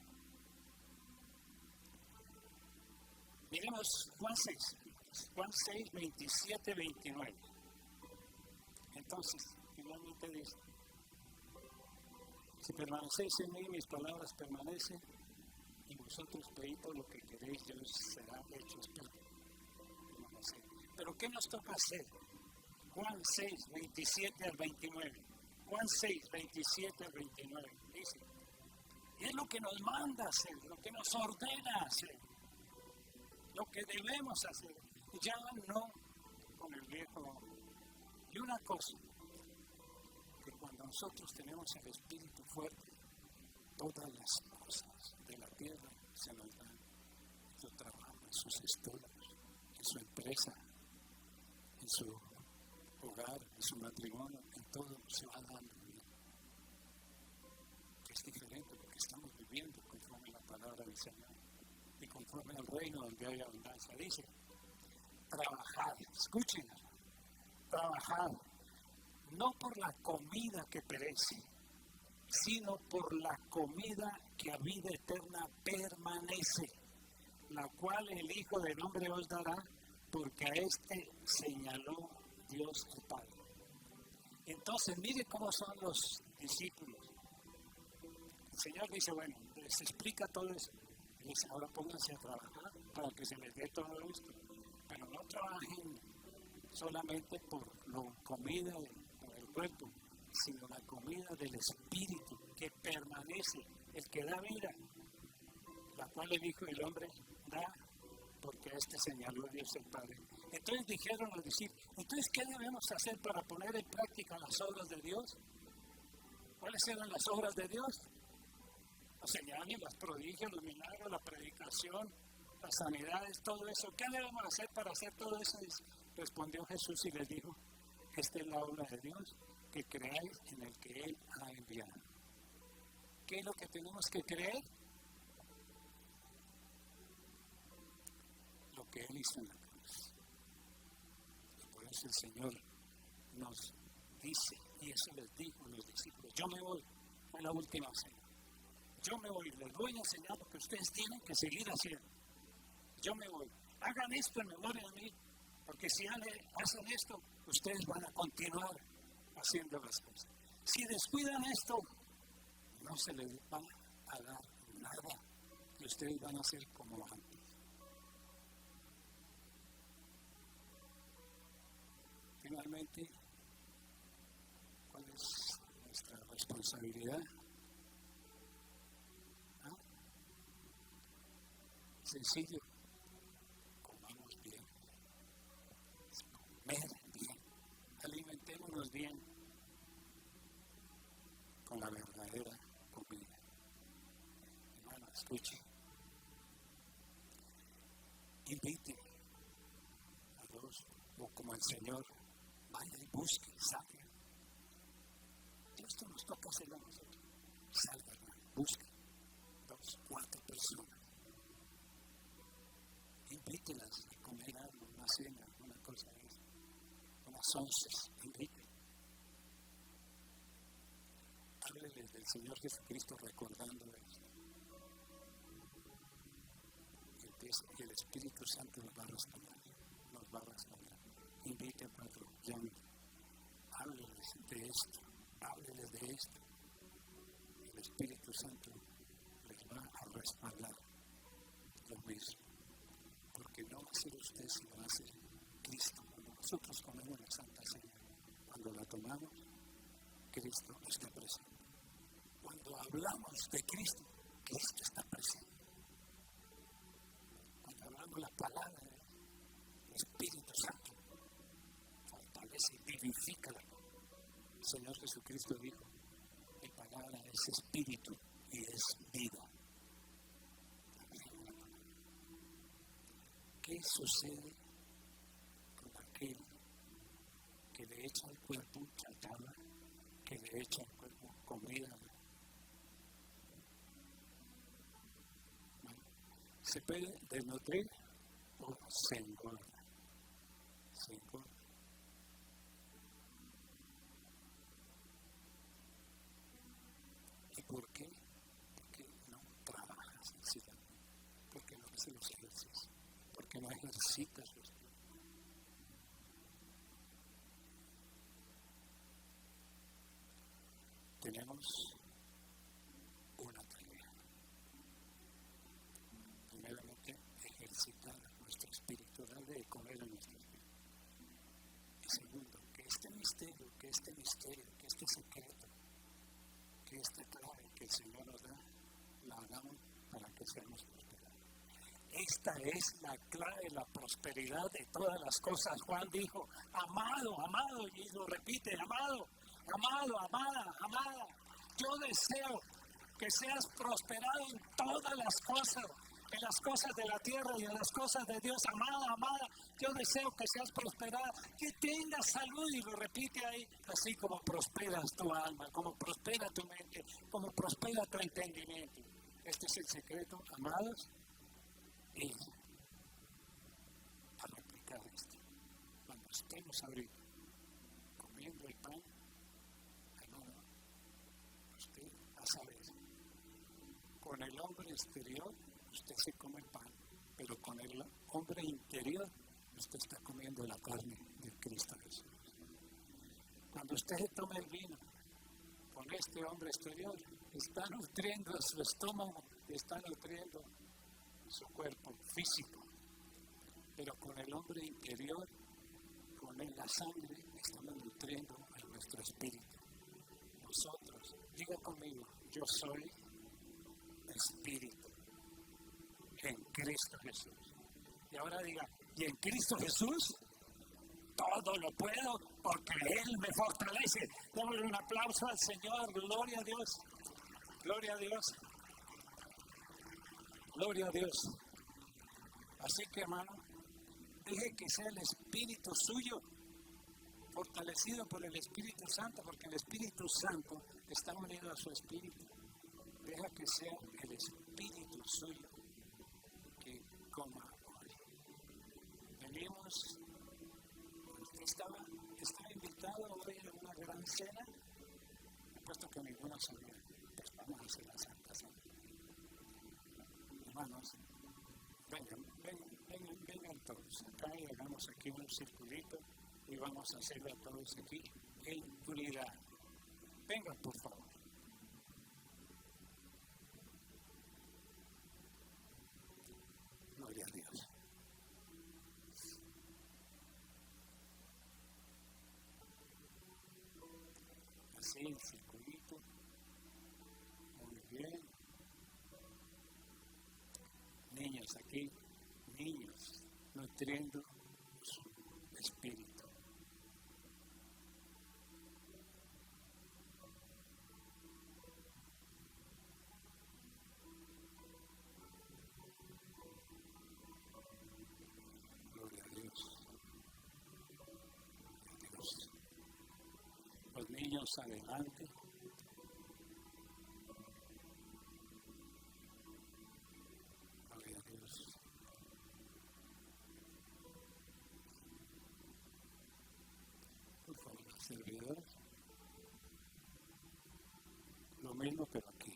Miremos Juan 6, 27, 29. Entonces, finalmente dice, si permanecéis en mí, mis palabras permanecen, y vosotros pedid todo lo que queréis, y os será hecho. Pero ¿qué nos toca hacer? Juan 6, 27 al 29. Juan 6, 27 al 29. Dice, y es lo que nos manda hacer, lo que nos ordena hacer, lo que debemos hacer. Ya no con el viejo. Y una cosa, que cuando nosotros tenemos el espíritu fuerte, todas las cosas de la tierra se nos dan. En su trabajo, en sus estudios, en su empresa, en su hogar, en su matrimonio, en todo se va dando. Es diferente porque estamos viviendo conforme a la palabra del Señor y conforme al reino donde hay abundancia. Dice, trabajad, escuchen, trabajad, no por la comida que perece, sino por la comida que a vida eterna permanece, la cual el Hijo del Hombre os dará, porque a este señaló Dios el Padre. Entonces, mire cómo son los discípulos. El Señor dice, bueno, les explica todo eso. Y dice, ahora pónganse a trabajar para que se les dé todo esto. Pero no trabajen solamente por la comida del cuerpo, sino la comida del Espíritu que permanece, el que da vida, la cual el Hijo del Hombre da, porque este señaló Dios el Padre. Entonces dijeron los discípulos, entonces ¿qué debemos hacer para poner en práctica las obras de Dios? ¿Cuáles eran las obras de Dios? Los señales, los prodigios, los milagros, la predicación, las sanidades, todo eso. ¿Qué debemos hacer para hacer todo eso? Respondió Jesús y les dijo, esta es la obra de Dios, que creáis en el que Él ha enviado. ¿Qué es lo que tenemos que creer? Lo que Él hizo en la cruz. Y por eso el Señor nos dice, y eso les dijo a los discípulos, yo me voy, fue la última cena. Yo me voy, les voy a enseñar lo que ustedes tienen que seguir haciendo. Yo me voy. Hagan esto en memoria de mí, porque si hacen esto, ustedes van a continuar haciendo las cosas. Si descuidan esto, no se les va a dar nada, y ustedes van a ser como antes. Finalmente, ¿cuál es nuestra responsabilidad? Sencillo. Comamos bien. Comer bien. Alimentémonos bien con la verdadera comida. Hermano, escuche. Invite a dos, o como el Señor, vaya y busque, salga. Esto nos toca hacerlo a nosotros. Salga, hermano, busque 2, 4 personas. Invítelas a comer algo, una cena, una cosa de eso. Unas onces, invítelas. Hábleles del Señor Jesucristo recordando esto. Y el Espíritu Santo nos va a responder. Nos va a responder. Invite a Padre, llame. Hábleles de esto. Hábleles de esto. El Espíritu Santo les va a respaldar lo mismo. Porque no va a ser usted, sino va a ser Cristo. Cuando nosotros comemos la Santa Cena, cuando la tomamos, Cristo está presente. Cuando hablamos de Cristo, Cristo está presente. Cuando hablamos la palabra del Espíritu Santo, fortalece y vivifica. El Señor Jesucristo dijo, mi palabra es espíritu y es vida. ¿Qué sucede con aquel que le echa al cuerpo chatarra, que le echa al cuerpo comida? ¿Se puede desnutrir o se engorda? Se engorda. ¿Y por qué? Porque no trabajas sencillamente, porque no haces los ejercicios, porque no ejercitas los ejercicios. Tenemos una tarea. Primeramente, ejercitar nuestro espíritu, darle de comer a nuestro espíritu. Y segundo, que este misterio, que este secreto, que esta clave que el Señor nos da, la hagamos para que seamos prosperados. Esta es la clave de la prosperidad de todas las cosas. Juan dijo, amado, amado, y lo repite, amado, amado, amada, amada. Yo deseo que seas prosperado en todas las cosas, en las cosas de la tierra y en las cosas de Dios. Amada, amada, yo deseo que seas prosperada, que tengas salud, y lo repite ahí, así como prosperas tu alma, como prospera tu mente, como prospera tu entendimiento. Este es el secreto, amados, y a replicar esto. Cuando estemos ahorita comiendo el pan, hermano, usted va a saber, con el hombre exterior usted se come el pan, pero con el hombre interior usted está comiendo la carne de Cristo Jesús. Cuando usted toma el vino con este hombre exterior, está nutriendo su estómago, está nutriendo su cuerpo físico, pero con el hombre interior, con la sangre, estamos nutriendo a nuestro espíritu. Nosotros, diga conmigo, yo soy espíritu en Cristo Jesús. Y ahora diga, y en Cristo Jesús todo lo puedo porque Él me fortalece. Démosle un aplauso al Señor, gloria a Dios, gloria a Dios, gloria a Dios. Así que, hermano, deje que sea el Espíritu suyo, fortalecido por el Espíritu Santo, porque el Espíritu Santo está unido a su Espíritu. Deja que sea el Espíritu suyo que coma hoy. Venimos, usted estaba invitado hoy a una gran cena, puesto que ninguno sabía, pues vamos a hacer la Santa Cena. Hermanos, vengan todos acá y hagamos aquí un circulito y vamos a hacerlo todos aquí en unidad. Vengan, por favor. Gloria a Dios. Así el circulito. Muy bien. Niños, tenemos aquí niños nutriendo su espíritu. Gloria a Dios. Los niños adelante. Gloria a Dios. Por favor, servidor. Lo mismo, pero aquí.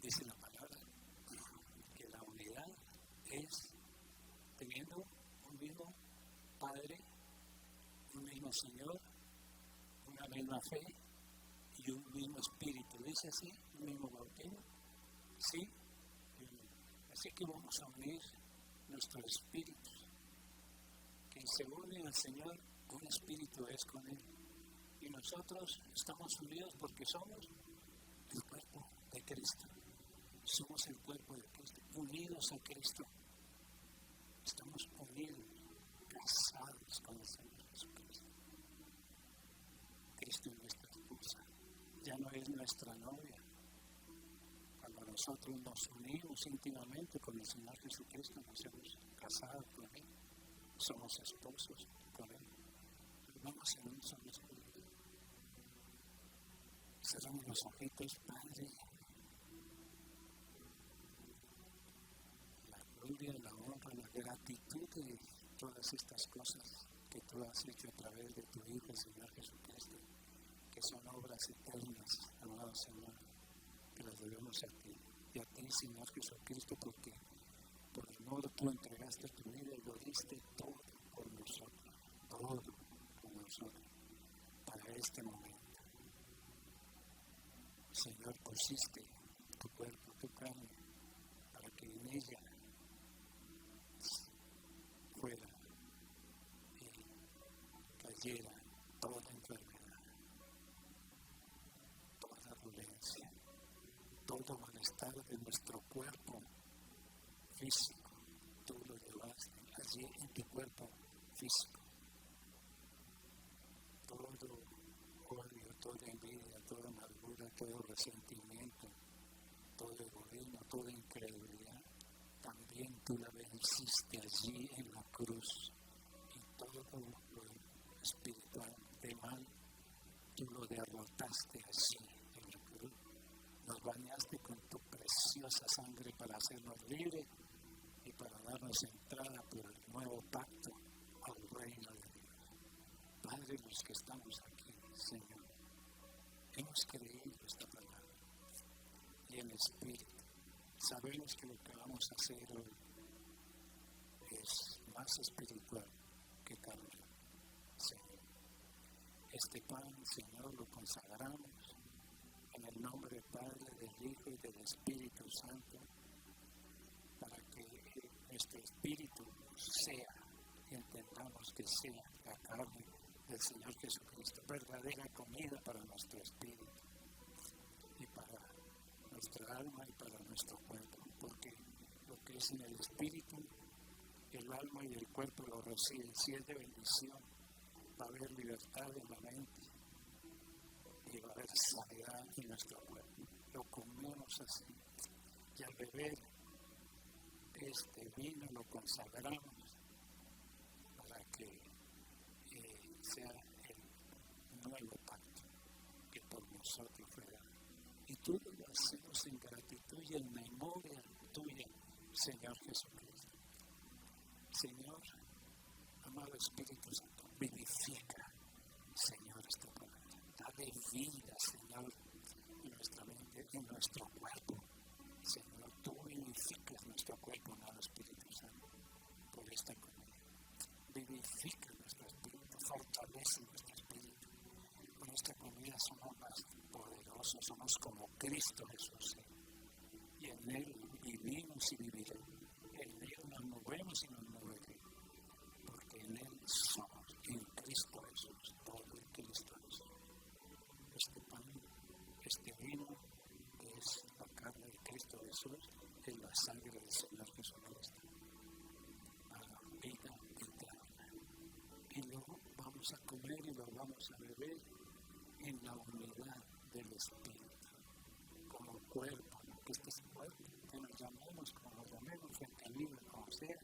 Dice la palabra que la unidad es teniendo un mismo Padre, un mismo Señor, una misma fe y un mismo Espíritu. ¿Dice así? ¿Un mismo bautismo? Sí. Así que vamos a unir nuestros espíritus. Quien se une al Señor, un espíritu es con Él. Y nosotros estamos unidos porque somos el cuerpo de Cristo. Somos el cuerpo de Cristo, unidos a Cristo. Estamos unidos, casados con el Señor Jesucristo. Cristo es nuestra esposa, ya no es nuestra novia. Cuando nosotros nos unimos íntimamente con el Señor Jesucristo, nos hemos casado con Él, somos esposos con Él. Vamos en un solo espíritu. Cerramos los ojitos, Padre. La honra, la gratitud de todas estas cosas que tú has hecho a través de tu Hijo, el Señor Jesucristo, que son obras eternas, amado Señor, que las debemos a ti. Y a ti, Señor Jesucristo, porque por amor tú entregaste tu vida y lo diste todo por nosotros, para este momento. Señor, pusiste tu cuerpo, tu carne, para que en ella fuera y cayera toda enfermedad, toda dolencia, todo malestar de nuestro cuerpo físico. Tú lo llevaste allí en tu cuerpo físico. Todo odio, toda envidia, toda amargura, todo resentimiento, todo egoísmo, toda incredulidad. También tú la venciste allí en la cruz. Y todo lo espiritual de mal, tú lo derrotaste allí en la cruz. Nos bañaste con tu preciosa sangre para hacernos libres y para darnos entrada por el nuevo pacto al reino de Dios. Padre, los que estamos aquí, Señor, hemos creído esta palabra y en espíritu. Sabemos que lo que vamos a hacer hoy es más espiritual que carnal, Señor. Este pan, Señor, lo consagramos en el nombre del Padre, del Hijo y del Espíritu Santo, para que nuestro espíritu sea y entendamos que sea la carne del Señor Jesucristo, verdadera comida para nuestro espíritu y para nuestra alma y para nuestro cuerpo, porque lo que es en el espíritu, el alma y el cuerpo lo reciben. Si es de bendición, va a haber libertad en la mente y va a haber sanidad en nuestro cuerpo. Lo comemos así, y al beber este vino lo consagramos para que sea el nuevo pacto que por nosotros fue dado. Y todo lo hacemos en gratitud y en memoria tuya, Señor Jesucristo. Señor, amado Espíritu Santo, vivifica, Señor, esta palabra. Dale vida, Señor, en nuestra mente, en nuestro cuerpo. Señor, tú vivificas nuestro cuerpo, amado Espíritu Santo, por esta comida. Vivifica nuestro espíritu, fortalece nuestro espíritu. Con esta comida somos más poderosos, somos como Cristo Jesús. Y en Él vivimos y viviremos. En Él nos movemos y nos moveremos. vamos a comer y lo vamos a beber en la unidad del Espíritu, como cuerpo, que este es el cuerpo, que nos llamemos como nos llamemos, gente libre, como sea,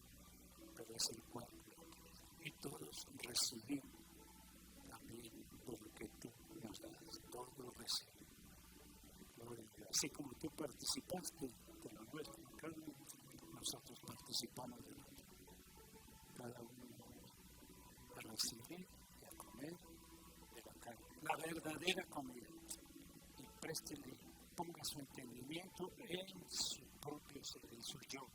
pero es el cuerpo. Y todos recibimos también por lo que tú nos das, todos recibimos. Gloria a Dios. Así como tú participaste de lo nuestro, nosotros participamos de lo tuyo. Cada uno a recibir y a comer de la carne, la verdadera comida. Y préstele, ponga su entendimiento en su propio ser, en su yo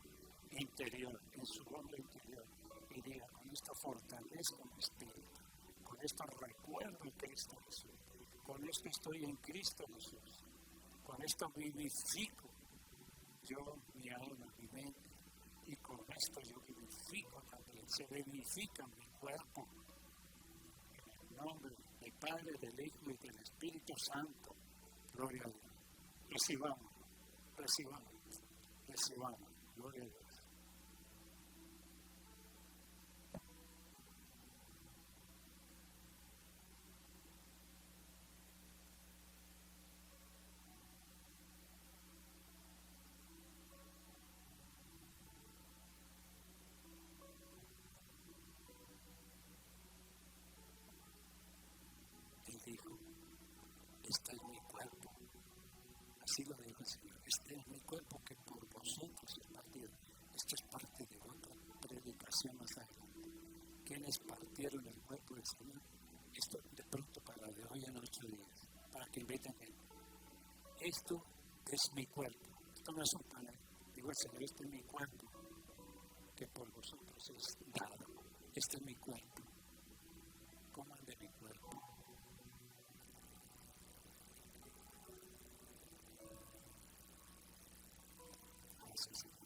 interior, en su hombre interior. Y diga, con esto fortalezco mi espíritu, con esto recuerdo a Cristo Jesús, con esto estoy en Cristo Jesús, con esto vivifico yo mi alma, mi mente, y con esto yo vivifico también, se vivifica mi cuerpo. En el nombre del Padre, del Hijo y del Espíritu Santo. Gloria a Dios. Recibamos, recibamos, recibamos. Gloria a Dios. Él dijo, este es mi cuerpo. Así lo dijo el Señor. Este es mi cuerpo que por vosotros es partido. Esto es parte de otra predicación más adelante. ¿Quiénes partieron el cuerpo del Señor? Esto de pronto para de hoy en 8 días, para que inviten gente. Esto es mi cuerpo. Esto no es un panel. Digo el Señor, este es mi cuerpo, que por vosotros es dado. Este es mi cuerpo. Coman de mi cuerpo. Gracias, Señor.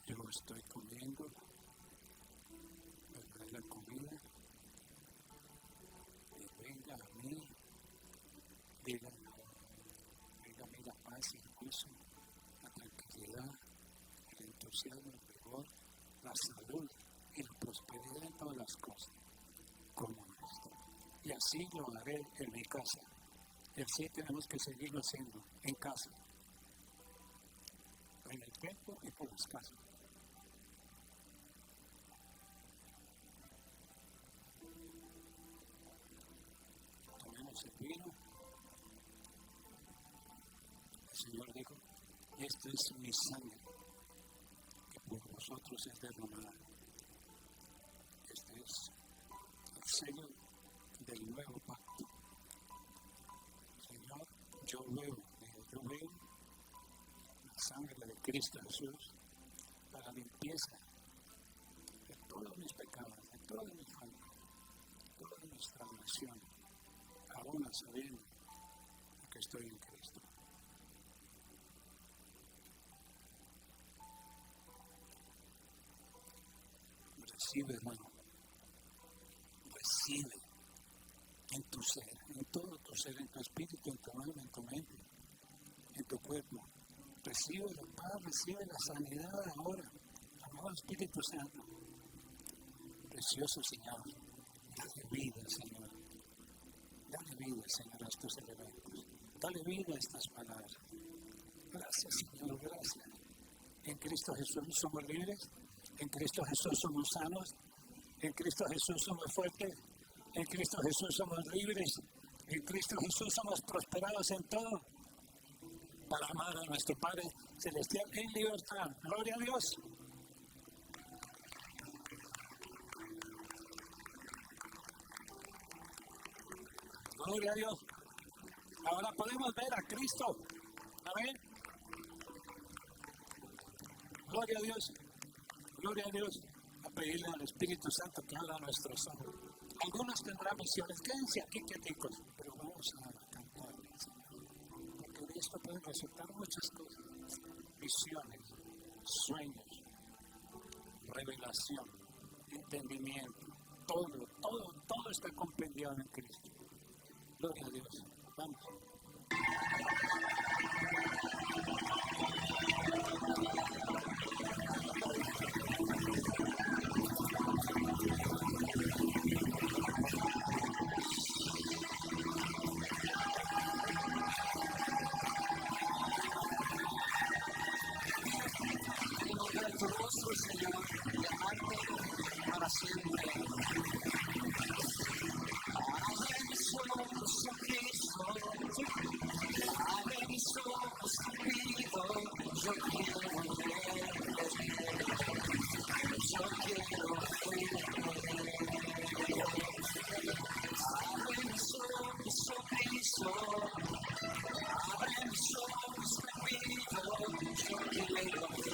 Yo estoy comiendo, pero es la comida. Y venga a mí, venga a mí la paz y el gozo, la tranquilidad, el entusiasmo, el vigor, la salud y la prosperidad en todas las cosas, como esto. Y así lo haré en mi casa. Y así tenemos que seguirlo haciendo en casa, en el templo y por las casas. Tomemos el vino. El Señor dijo, esta es mi sangre, que por vosotros es derramada. Este es el sello del nuevo pacto. Señor, yo veo la sangre de Cristo Jesús para la limpieza de todos mis pecados, de todas mis faltas, de todas mis transgresiones, aún sabiendo que estoy en Cristo. Recibe, hermano, recibe en tu ser, en todo tu ser, en tu espíritu, en tu alma, en tu mente, en tu cuerpo. Recibe la paz, recibe la sanidad ahora. Amado Espíritu Santo, precioso Señor, dale vida, Señor. Dale vida, Señor, a estos elementos. Dale vida a estas palabras. Gracias, Señor, gracias. En Cristo Jesús somos libres. En Cristo Jesús somos sanos. En Cristo Jesús somos fuertes. En Cristo Jesús somos libres. En Cristo Jesús somos prosperados en todo, para amar a nuestro Padre Celestial en libertad. Gloria a Dios. Gloria a Dios. Ahora podemos ver a Cristo. Amén. Gloria a Dios. Gloria a Dios. A pedirle al Espíritu Santo que abra nuestros ojos. Algunos tendrán visiones. Quédense aquí quieticos. Pero vamos a cantarle, Señor. Porque de esto pueden resultar muchas cosas. Visiones, sueños, revelación. entendimiento. Todo está compendiado en Cristo. Gloria a Dios. Vamos. Tu rostro, Señor, y amarte para siempre. Abre mis ojos, oh Cristo, abre mis ojos, te pido, yo quiero ver, yo quiero ver. Abre mis ojos, oh Cristo, abre mis ojos, te pido, yo quiero ver.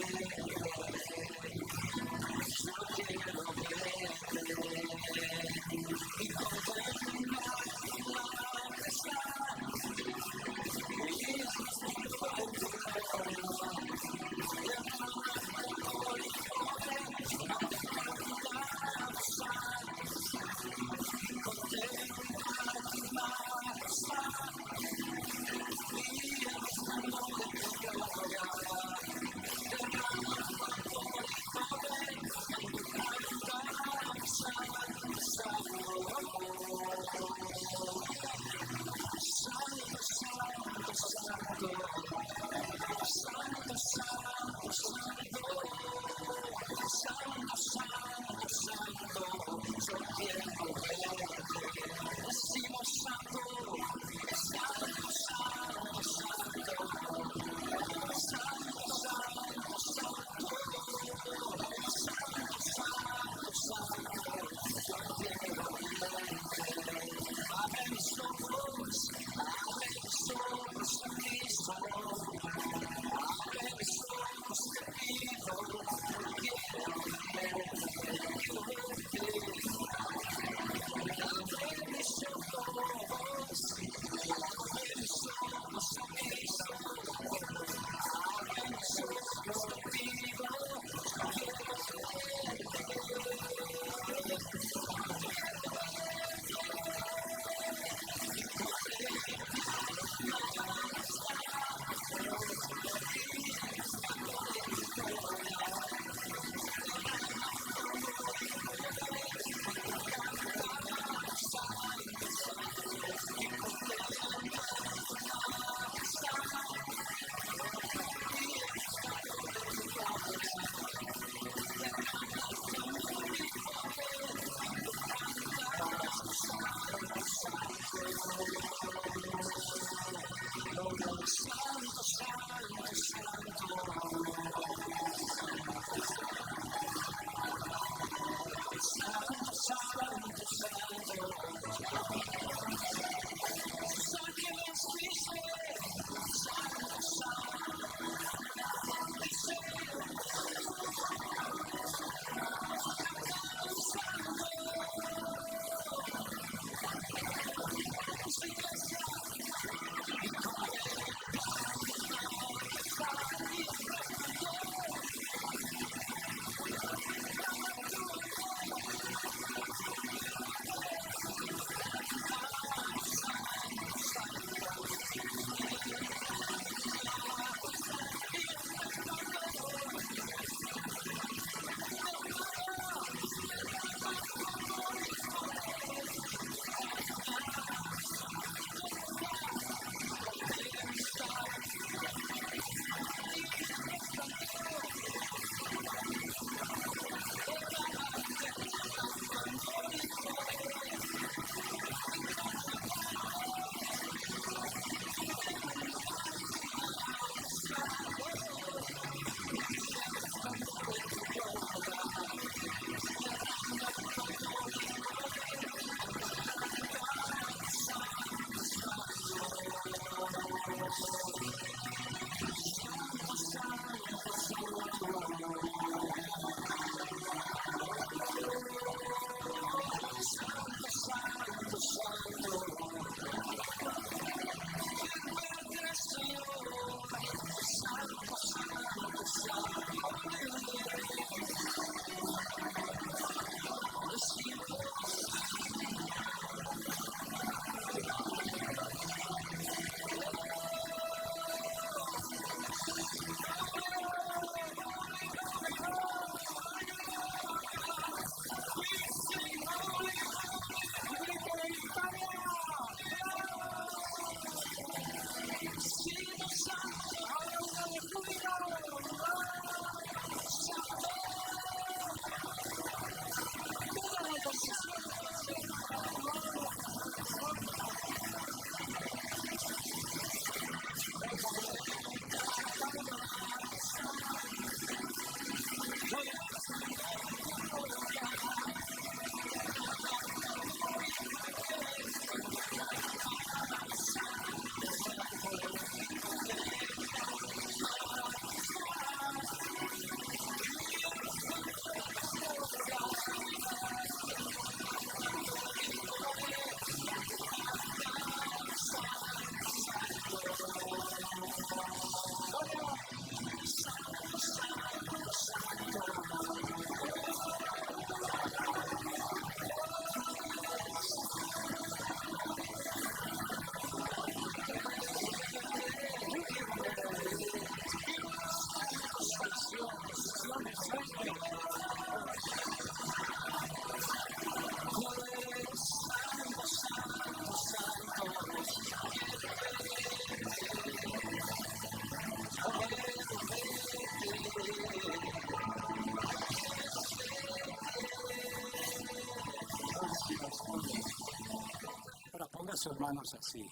sus manos así.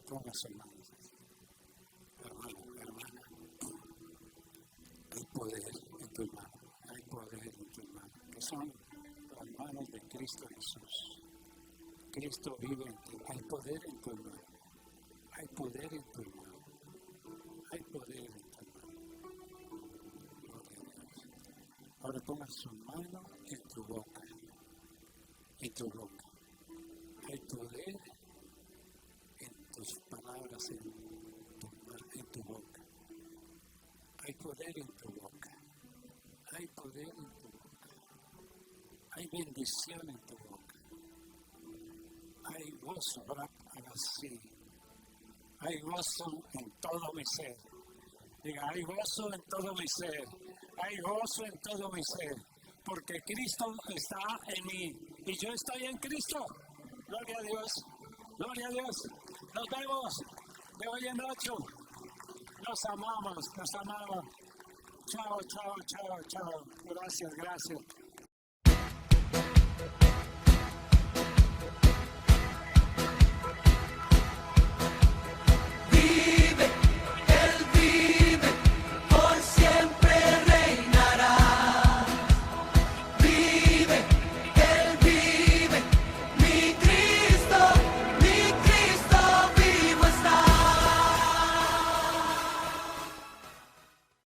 Ponga sus manos así. Hermano, hermana. Hay poder en tus manos. Hay poder en tus manos. Que son las manos de Cristo Jesús. Cristo vive en ti. Hay poder en tus manos. Hay poder en tus manos. Hay poder en tus manos. Gloria a Dios. Ahora ponga su mano en tu boca. En tu boca. Hay poder en tus palabras, en tu boca. Hay poder en tu boca. Hay poder en tu boca. Hay bendición en tu boca. Hay gozo, ahora sí. Hay gozo en todo mi ser. Diga, hay gozo en todo mi ser. Hay gozo en todo mi ser. Porque Cristo está en mí. Y yo estoy en Cristo. Gloria a Dios. Gloria a Dios. Nos vemos de hoy en 8. Nos amamos, nos amamos. Chao, chao, chao, chao. Gracias, gracias.